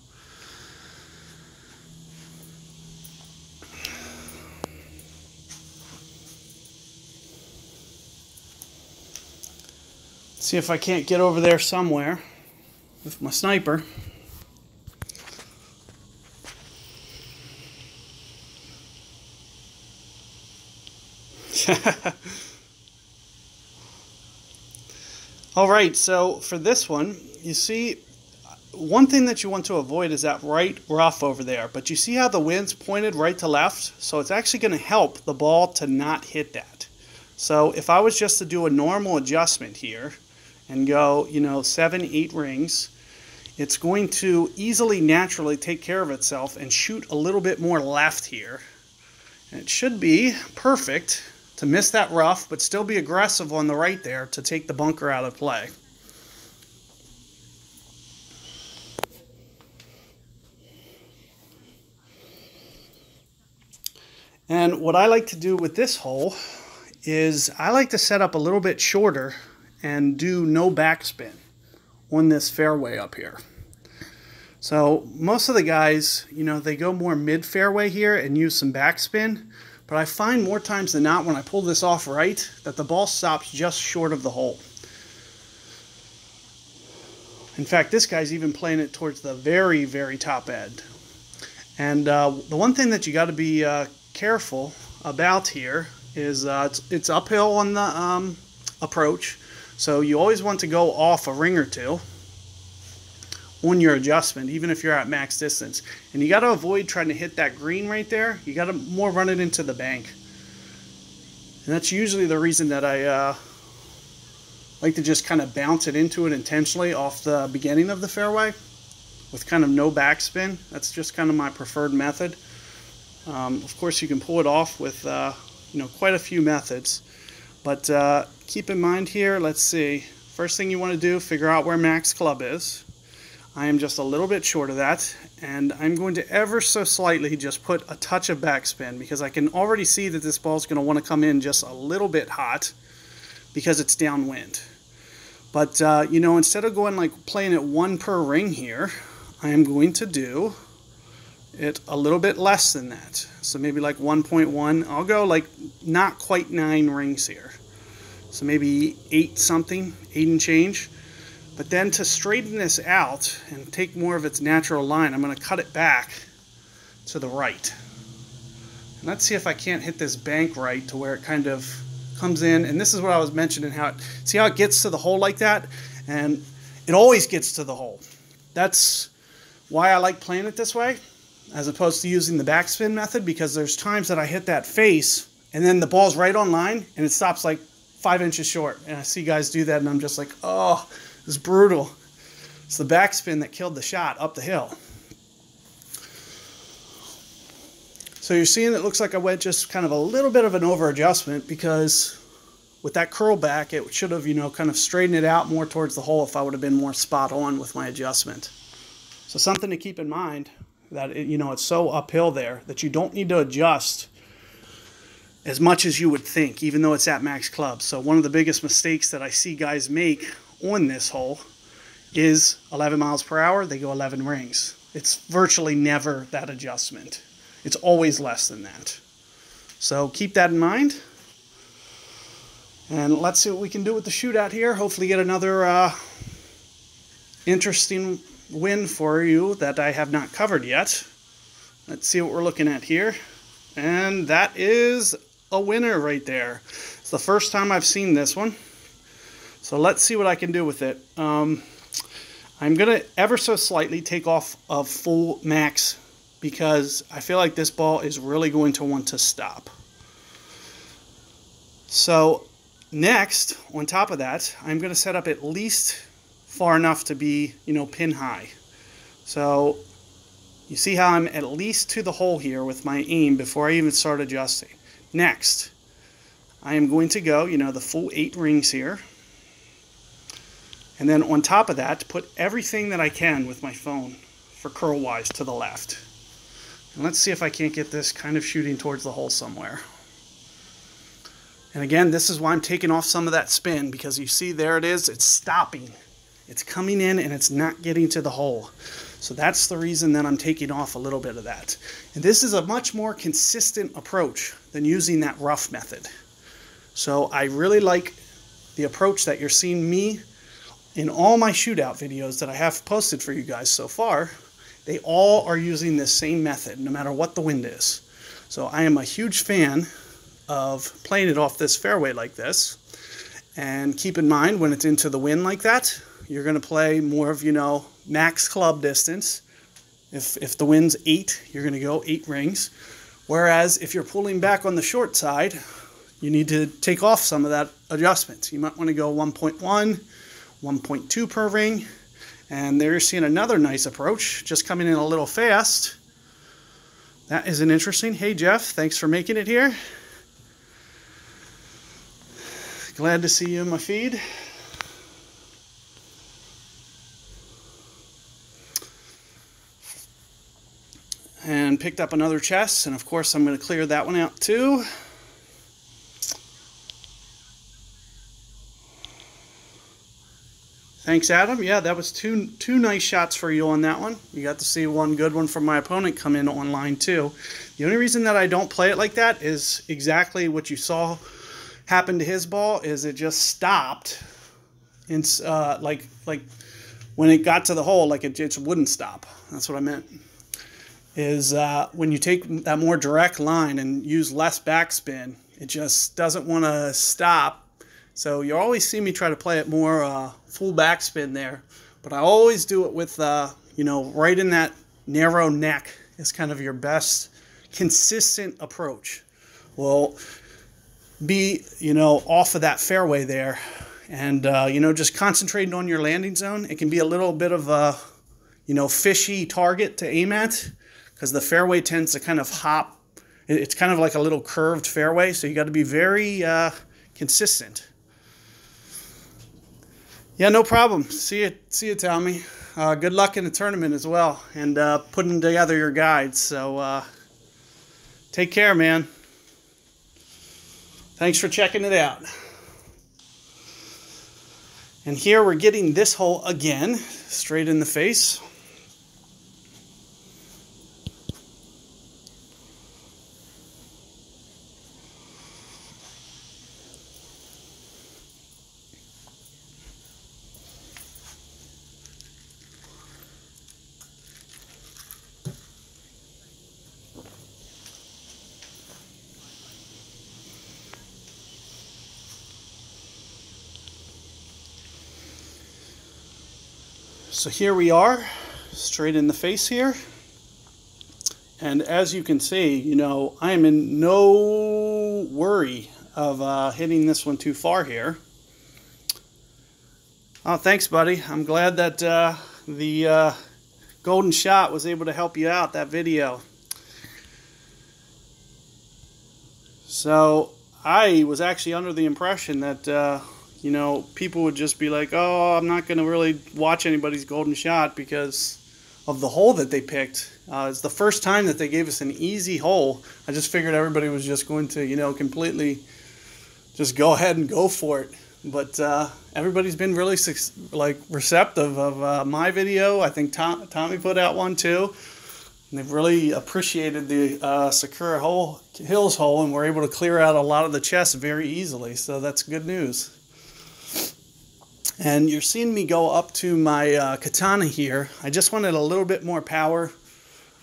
see if I can't get over there somewhere with my sniper. All right, so for this one, you see, one thing that you want to avoid is that right rough over there. But you see how the wind's pointed right to left? So it's actually going to help the ball to not hit that. So if I was just to do a normal adjustment here and go, 7, 8 rings, it's going to easily, naturally take care of itself and shoot a little bit more left here. And it should be perfect to miss that rough, but still be aggressive on the right there to take the bunker out of play. And what I like to do with this hole is I like to set up a little bit shorter and do no backspin on this fairway up here. So most of the guys, they go more mid-fairway here and use some backspin. But I find more times than not when I pull this off right that the ball stops just short of the hole. In fact, this guy's even playing it towards the very, very top end. And the one thing that you got to be careful about here is it's uphill on the approach. So you always want to go off a ring or two on your adjustment, even if you're at max distance. And you got to avoid trying to hit that green right there. You got to more run it into the bank. And that's usually the reason that I like to just kind of bounce it into it intentionally off the beginning of the fairway with kind of no backspin. That's just kind of my preferred method. Of course, you can pull it off with quite a few methods. But keep in mind here, let's see. First thing you want to do, figure out where max club is. I am just a little bit short of that, and I'm going to ever so slightly just put a touch of backspin because I can already see that this ball is going to want to come in just a little bit hot because it's downwind. But, you know, instead of going like playing it 1 per ring here, I am going to do it a little bit less than that. So maybe like 1.1. I'll go like not quite 9 rings here. So maybe 8 something, 8 and change. But then to straighten this out and take more of its natural line, I'm going to cut it back to the right. And let's see if I can't hit this bank right to where it kind of comes in. And this is what I was mentioning, how it, see how it gets to the hole like that? And it always gets to the hole. That's why I like playing it this way, as opposed to using the backspin method, because there's times that I hit that face and then the ball's right on line and it stops like 5 inches short. And I see guys do that and I'm just like, oh, it's brutal. It's the backspin that killed the shot up the hill. So you're seeing it looks like I went just kind of a little bit of an over adjustment, because with that curl back, it should have, you know, kind of straightened it out more towards the hole if I would have been more spot on with my adjustment. So something to keep in mind, that it, you know, it's so uphill there that you don't need to adjust as much as you would think, even though it's at max club. So one of the biggest mistakes that I see guys make on this hole is 11 miles per hour, they go 11 rings. It's virtually never that adjustment. It's always less than that. So keep that in mind. And let's see what we can do with the shootout here. Hopefully get another interesting win for you that I have not covered yet. Let's see what we're looking at here. And that is a winner right there. It's the first time I've seen this one. So let's see what I can do with it. I'm going to ever so slightly take off a full max, because I feel like this ball is really going to want to stop. So next, on top of that, I'm going to set up at least far enough to be, you know, pin high. So you see how I'm at least to the hole here with my aim before I even start adjusting. Next, I am going to go, you know, the full 8 rings here. And then on top of that, put everything that I can with my phone for curl-wise to the left. And let's see if I can't get this kind of shooting towards the hole somewhere. And again, this is why I'm taking off some of that spin, because you see there it is, it's stopping. It's coming in and it's not getting to the hole. So that's the reason that I'm taking off a little bit of that. And this is a much more consistent approach than using that rough method. So I really like the approach that you're seeing me in all my shootout videos that I have posted for you guys so far. They all are using this same method, no matter what the wind is. So I am a huge fan of playing it off this fairway like this. And keep in mind, when it's into the wind like that, you're going to play more of, you know, max club distance. If the wind's 8, you're going to go 8 rings. Whereas if you're pulling back on the short side, you need to take off some of that adjustment. You might want to go 1.1, 1.2 per ring. And there you're seeing another nice approach, just coming in a little fast. That is an interesting. Hey Jeff, thanks for making it here. Glad to see you in my feed. And picked up another chest, and of course I'm going to clear that one out too. Thanks, Adam. Yeah, that was two nice shots for you on that one. You got to see one good one from my opponent come in online too. The only reason that I don't play it like that is exactly what you saw happen to his ball, is it just stopped. It's like when it got to the hole, like it just wouldn't stop. That's what I meant. Is when you take that more direct line and use less backspin, it just doesn't want to stop. So you always see me try to play it more full backspin there, but I always do it with, you know, right in that narrow neck is kind of your best consistent approach. Well, be, you know, off of that fairway there, and you know, just concentrating on your landing zone. It can be a little bit of a, you know, fishy target to aim at, because the fairway tends to kind of hop. It's kind of like a little curved fairway, so you got to be very consistent. Yeah, no problem. See you, Tommy. Good luck in the tournament as well, and putting together your guides. So take care, man. Thanks for checking it out. And here we're getting this hole again, straight in the face. So here we are, straight in the face here. And as you can see, you know, I am in no worry of hitting this one too far here. Oh, thanks, buddy. I'm glad that the golden shot was able to help you out, that video. So I was actually under the impression that you know, people would just be like, oh, I'm not going to really watch anybody's golden shot because of the hole that they picked. It's the first time that they gave us an easy hole. I just figured everybody was just going to, you know, completely just go ahead and go for it. But everybody's been really receptive of my video. I think Tommy put out one too. And they've really appreciated the Sakura Hills hole, and we're able to clear out a lot of the chests very easily. So that's good news. And you're seeing me go up to my katana here. I just wanted a little bit more power.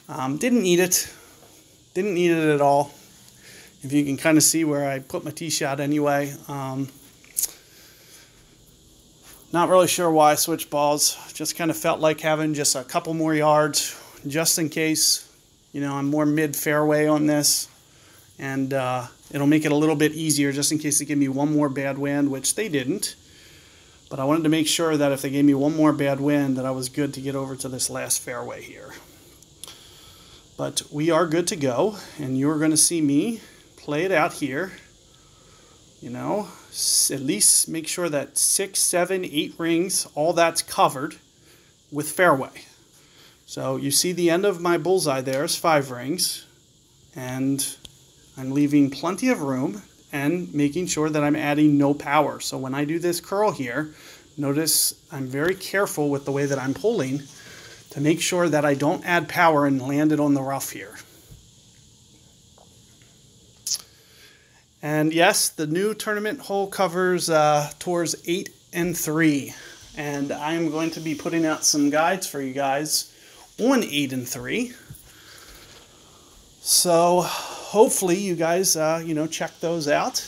Didn't need it. Didn't need it at all. If you can kind of see where I put my tee shot anyway. Not really sure why I switched balls. Just kind of felt like having just a couple more yards just in case, you know, I'm more mid-fairway on this. And it'll make it a little bit easier just in case they give me one more bad wind, which they didn't. But I wanted to make sure that if they gave me one more bad wind, that I was good to get over to this last fairway here. But we are good to go, and you're going to see me play it out here. You know, at least make sure that 6, 7, 8 rings, all that's covered with fairway. So you see the end of my bullseye there is 5 rings, and I'm leaving plenty of room and making sure that I'm adding no power. So when I do this curl here, notice I'm very careful with the way that I'm pulling to make sure that I don't add power and land it on the rough here. And yes, the new tournament hole covers tours 8 and 3. And I am going to be putting out some guides for you guys on 8 and 3. So hopefully you guys, you know, check those out.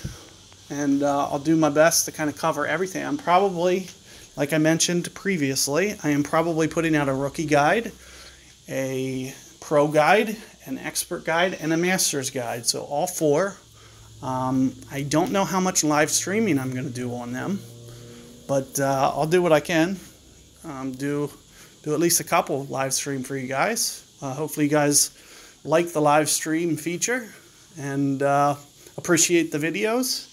And I'll do my best to kind of cover everything. I'm probably, like I mentioned previously, I am probably putting out a rookie guide, a pro guide, an expert guide, and a master's guide. So all 4. I don't know how much live streaming I'm going to do on them, but I'll do what I can. Do at least a couple live stream for you guys. Hopefully you guys like the live stream feature and appreciate the videos.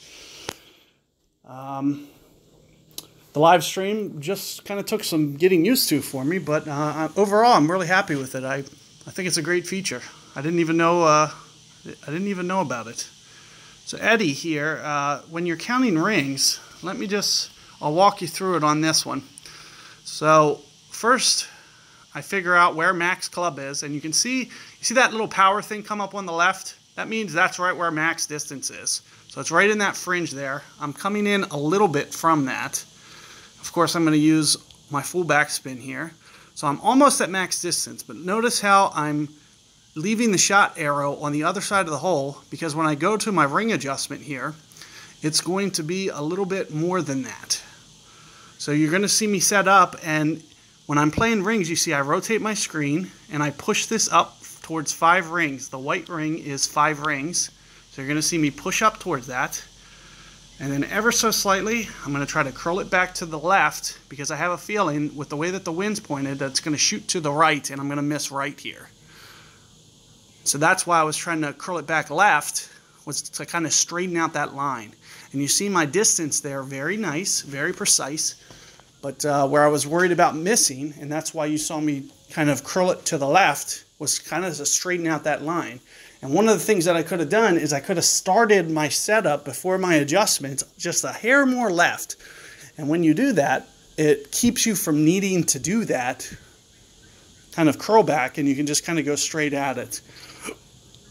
The live stream just kind of took some getting used to for me, but overall I'm really happy with it. I think it's a great feature. I didn't even know about it. So Eddie here, when you're counting rings, I'll walk you through it on this one. So first I figure out where max club is, and you see that little power thing come up on the left? That means that's right where max distance is. So it's right in that fringe there. I'm coming in a little bit from that. Of course, I'm going to use my full backspin here. So I'm almost at max distance, but notice how I'm leaving the shot arrow on the other side of the hole, because when I go to my ring adjustment here, it's going to be a little bit more than that. So you're going to see me set up, and when I'm playing rings, you see I rotate my screen and I push this up towards 5 rings. The white ring is 5 rings. So you're going to see me push up towards that. And then ever so slightly, I'm going to try to curl it back to the left, because I have a feeling with the way that the wind's pointed that it's going to shoot to the right, and I'm going to miss right here. So that's why I was trying to curl it back left, was to kind of straighten out that line. And you see my distance there, very nice, very precise. But where I was worried about missing, and that's why you saw me kind of curl it to the left, was kind of to straighten out that line. And one of the things that I could have done is I could have started my setup before my adjustments just a hair more left. And when you do that, it keeps you from needing to do that kind of curl back, and you can just kind of go straight at it.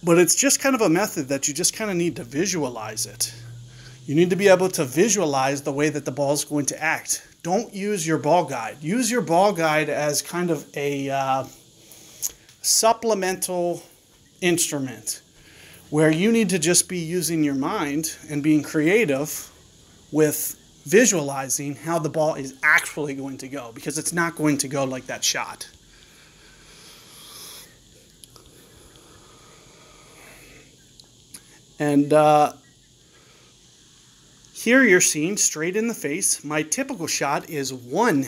But it's just kind of a method that you just kind of need to visualize it. You need to be able to visualize the way that the ball is going to act. Don't use your ball guide. Use your ball guide as kind of a supplemental instrument where you need to just be using your mind and being creative with visualizing how the ball is actually going to go, because it's not going to go like that shot. And here you're seeing straight in the face. My typical shot is one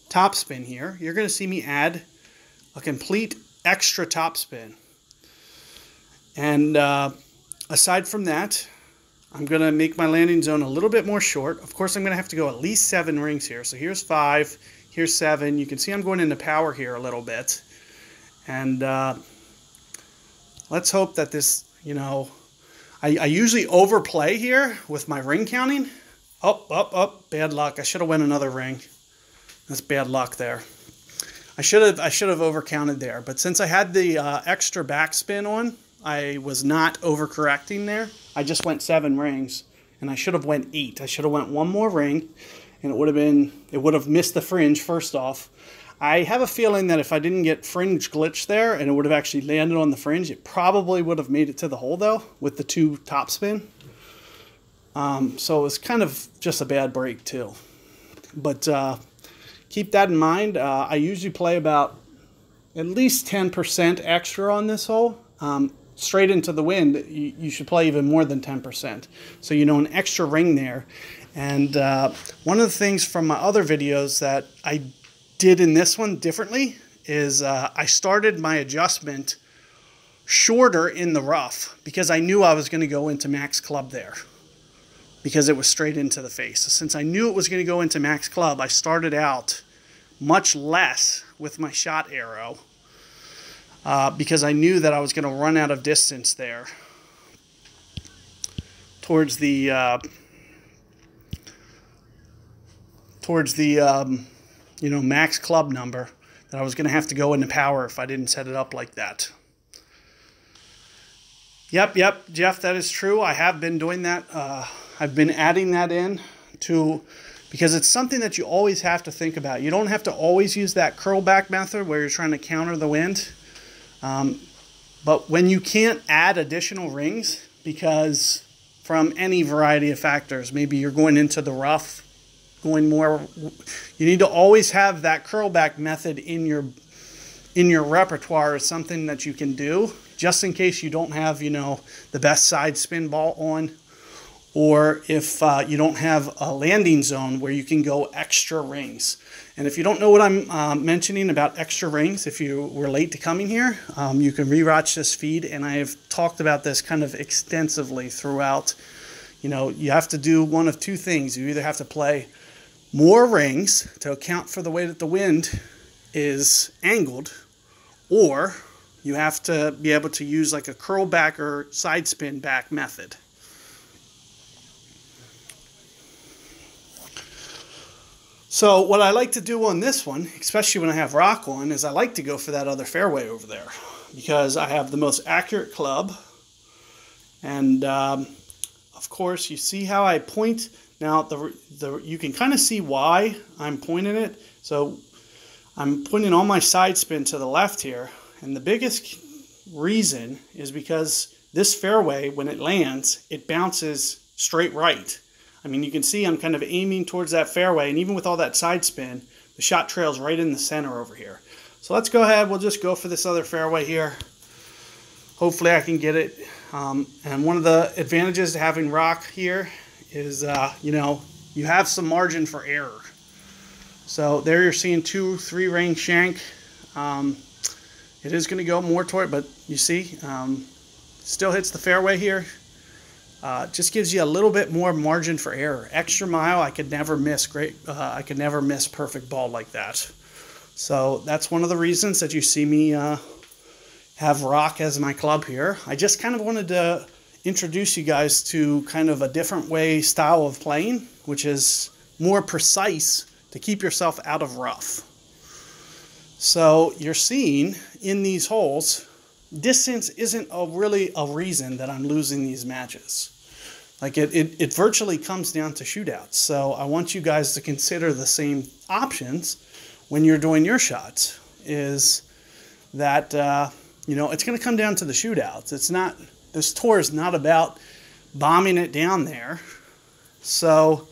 topspin here. You're going to see me add a complete extra topspin. And aside from that, I'm going to make my landing zone a little bit more short. Of course, I'm going to have to go at least 7 rings here. So here's 5, here's 7. You can see I'm going into power here a little bit. And let's hope that this, you know, I usually overplay here with my ring counting. Up, bad luck. I should have went another ring. That's bad luck there. I should have overcounted there. But since I had the extra backspin on, I was not overcorrecting there. I just went 7 rings, and I should have went 8. I should have went 1 more ring, and it would have missed the fringe first off. I have a feeling that if I didn't get fringe glitch there and it would have actually landed on the fringe, it probably would have made it to the hole though with the 2 topspin. So it was kind of just a bad break too. But keep that in mind. I usually play about at least 10% extra on this hole. Straight into the wind, you should play even more than 10%. So you know, an extra ring there. And one of the things from my other videos that I did in this one differently is I started my adjustment shorter in the rough because I knew I was going to go into max club there because it was straight into the face. So since I knew it was going to go into max club, I started out much less with my shot arrow because I knew that I was going to run out of distance there towards the you know, max club number, that I was going to have to go into power if I didn't set it up like that. Yep, Jeff, that is true. I have been doing that. I've been adding that in because it's something that you always have to think about. You don't have to always use that curl back method where you're trying to counter the wind. But when you can't add additional rings because from any variety of factors, maybe you're going into the rough, going more, you need to always have that curl back method in your repertoire as something that you can do just in case you don't have, you know, the best side spin ball on, or if you don't have a landing zone where you can go extra rings. And if you don't know what I'm mentioning about extra rings, if you were late to coming here, you can rewatch this feed, and I have talked about this kind of extensively throughout. You know, you have to do one of 2 things. You either have to play more rings to account for the way that the wind is angled, or you have to be able to use like a curl back or side spin back method. So what I like to do on this one, especially when I have rock on, is I like to go for that other fairway over there because I have the most accurate club. And of course, you see how I point. Now, you can kind of see why I'm pointing it. So I'm pointing all my side spin to the left here. And the biggest reason is because this fairway, when it lands, it bounces straight right. I mean, you can see I'm kind of aiming towards that fairway. And even with all that side spin, the shot trails right in the center over here. So let's go ahead. We'll just go for this other fairway here. Hopefully I can get it. And one of the advantages to having rock here is, you know, you have some margin for error. So there you're seeing 2-3 ring shank. It is going to go more toward it, but you see, still hits the fairway here. Just gives you a little bit more margin for error. Extra mile, I could never miss I could never miss perfect ball like that. So that's one of the reasons that you see me have rock as my club here. I just kind of wanted to introduce you guys to kind of a different style of playing, which is more precise to keep yourself out of rough. So you're seeing in these holes, distance isn't really a reason that I'm losing these matches. Like it virtually comes down to shootouts. So I want you guys to consider the same options when you're doing your shots. Is that you know, it's going to come down to the shootouts. It's not, this tour is not about bombing it down there. So,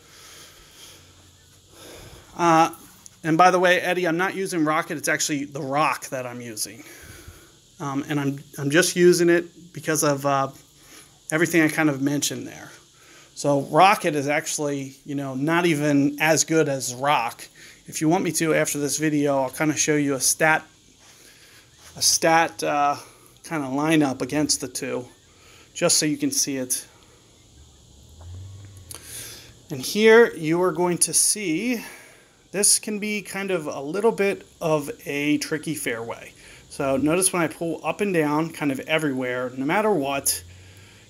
and by the way, Eddie, I'm not using rocket. It's actually the rock that I'm using. And I'm just using it because of everything I kind of mentioned there. So rocket is actually, you know, not even as good as rock. If you want me to, after this video, I'll kind of show you a stat kind of lineup against the two, just so you can see it. And here you are going to see, this can be kind of a little bit of a tricky fairway. So notice when I pull up and down kind of everywhere, no matter what,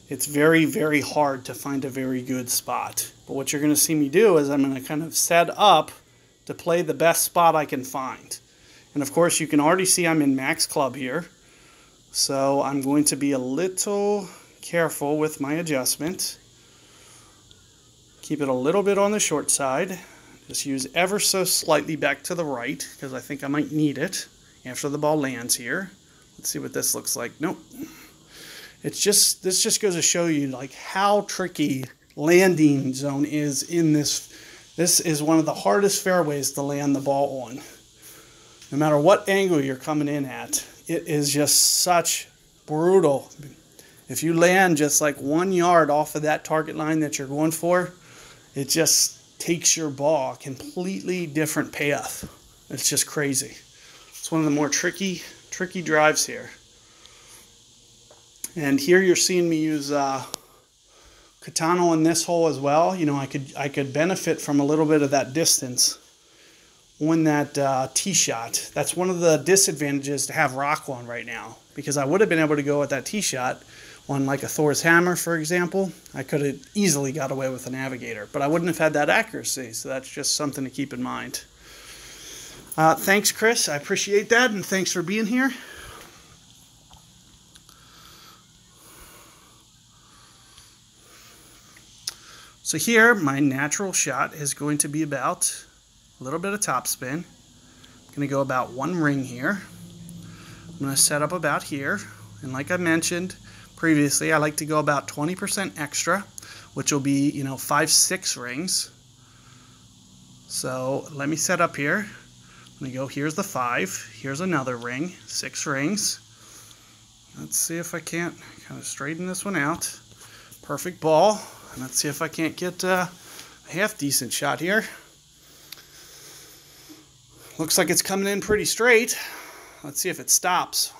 it's very, very hard to find a very good spot. But what you're going to see me do is I'm going to kind of set up to play the best spot I can find. And of course you can already see I'm in max club here. So I'm going to be a little careful with my adjustment. Keep it a little bit on the short side. Just use ever so slightly back to the right because I think I might need it after the ball lands here. Let's see what this looks like. Nope. It's just, this just goes to show you like how tricky landing zone is in this. This is one of the hardest fairways to land the ball on. No matter what angle you're coming in at, it is just such brutal. If you land just like 1 yard off of that target line that you're going for, it just takes your ball a completely different path. It's just crazy. It's one of the more tricky drives here. And here you're seeing me use Katana on this hole as well. You know, I could benefit from a little bit of that distance on that tee shot. That's one of the disadvantages to have rock on right now, because I would have been able to go with that tee shot on like a Thor's hammer, for example. I could have easily got away with a navigator, but I wouldn't have had that accuracy. So that's just something to keep in mind. Thanks, Chris. I appreciate that, and thanks for being here. So here, my natural shot is going to be about a little bit of topspin. I'm going to go about 1 ring here. I'm going to set up about here. And like I mentioned previously, I like to go about 20% extra, which will be, you know, 5-6 rings. So let me set up here. I'm going to go, here's the 5. Here's another ring, 6 rings. Let's see if I can't kind of straighten this one out. Perfect ball. And let's see if I can't get a half decent shot here. Looks like it's coming in pretty straight. Let's see if it stops.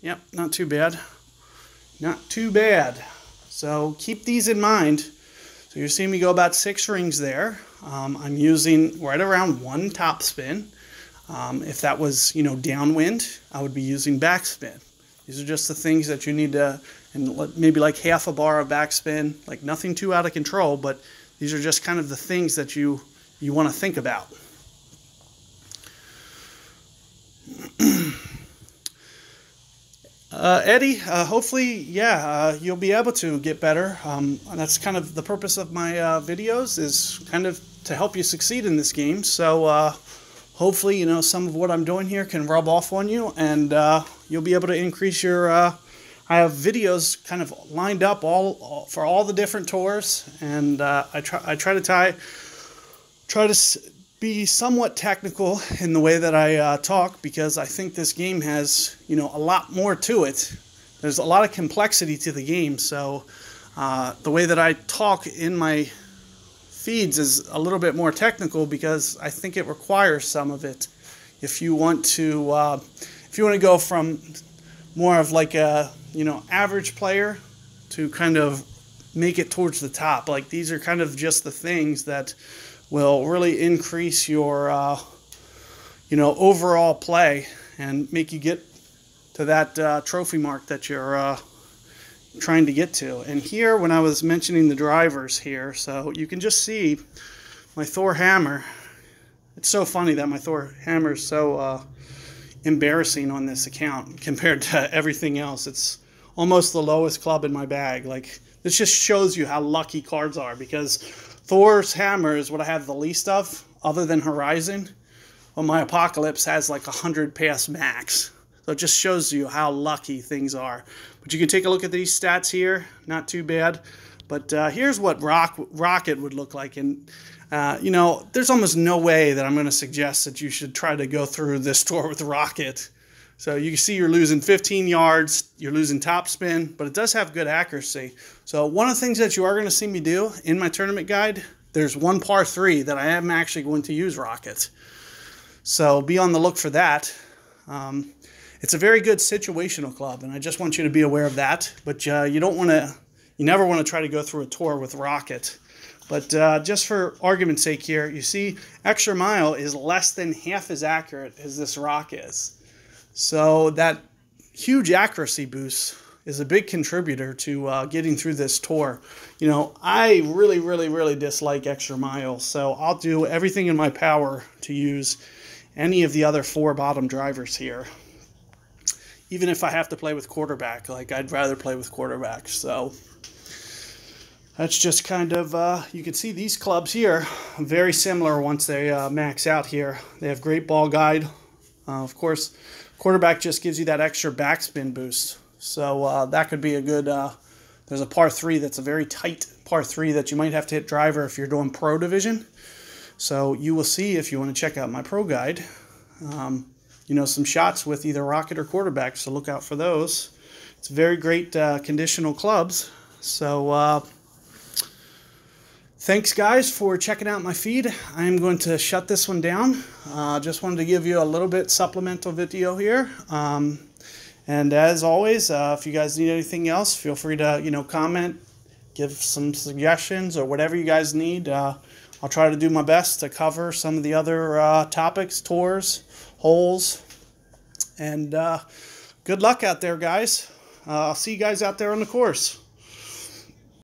Yep, not too bad. Not too bad. So keep these in mind. So you're seeing me go about 6 rings there. I'm using right around 1 topspin. If that was, you know, downwind, I would be using backspin. These are just the things that you need to, and maybe like half a bar of backspin, like nothing too out of control, but these are just kind of the things that you want to think about. Eddie, hopefully, yeah, you'll be able to get better. That's kind of the purpose of my videos, is kind of to help you succeed in this game. So hopefully, you know, some of what I'm doing here can rub off on you, and you'll be able to increase your... I have videos kind of lined up for all the different tours, and I try to be somewhat technical in the way that I talk, because I think this game has, you know, a lot more to it. There's a lot of complexity to the game, so the way that I talk in my feeds is a little bit more technical, because I think it requires some of it if you want to go from more of like a, you know, average player to kind of make it towards the top. Like, these are kind of just the things that will really increase your you know, overall play and make you get to that trophy mark that you're trying to get to. And here, when I was mentioning the drivers here, so you can just see my Thor hammer. It's so funny that my Thor hammer is so embarrassing on this account compared to everything else. It's almost the lowest club in my bag. Like, this just shows you how lucky cards are, because Thor's hammer is what I have the least of other than Horizon. Well, my Apocalypse has like 100 pass max. So it just shows you how lucky things are. But you can take a look at these stats here. Not too bad. But here's what Rocket would look like. And, you know, there's almost no way that I'm going to suggest that you should try to go through this tour with Rocket. So you can see you're losing 15 yards. You're losing top spin. But it does have good accuracy. So one of the things that you are going to see me do in my tournament guide, there's one par 3 that I am actually going to use Rocket. So be on the look for that. It's a very good situational club, and I just want you to be aware of that. But you never want to try to go through a tour with Rocket. But just for argument's sake here, you see Extra Mile is less than half as accurate as this Rock is. So that huge accuracy boost is a big contributor to getting through this tour. You know, I really dislike Extra Mile, so I'll do everything in my power to use any of the other 4 bottom drivers here. Even if I have to play with quarterback, like, I'd rather play with quarterback. So that's just kind of, you can see these clubs here, very similar once they max out here. They have great ball guide. Of course, quarterback just gives you that extra backspin boost. So that could be a good, there's a par 3 that's a very tight par 3 that you might have to hit driver if you're doing pro division. So you will see, if you want to check out my pro guide, you know, some shots with either Rocket or quarterback, so look out for those. It's very great conditional clubs. So thanks, guys, for checking out my feed. I am going to shut this one down. Just wanted to give you a little bit supplemental video here. And as always, if you guys need anything else, feel free to, you know, comment, give some suggestions or whatever you guys need. I'll try to do my best to cover some of the other topics, tours, holes, and good luck out there, guys. I'll see you guys out there on the course.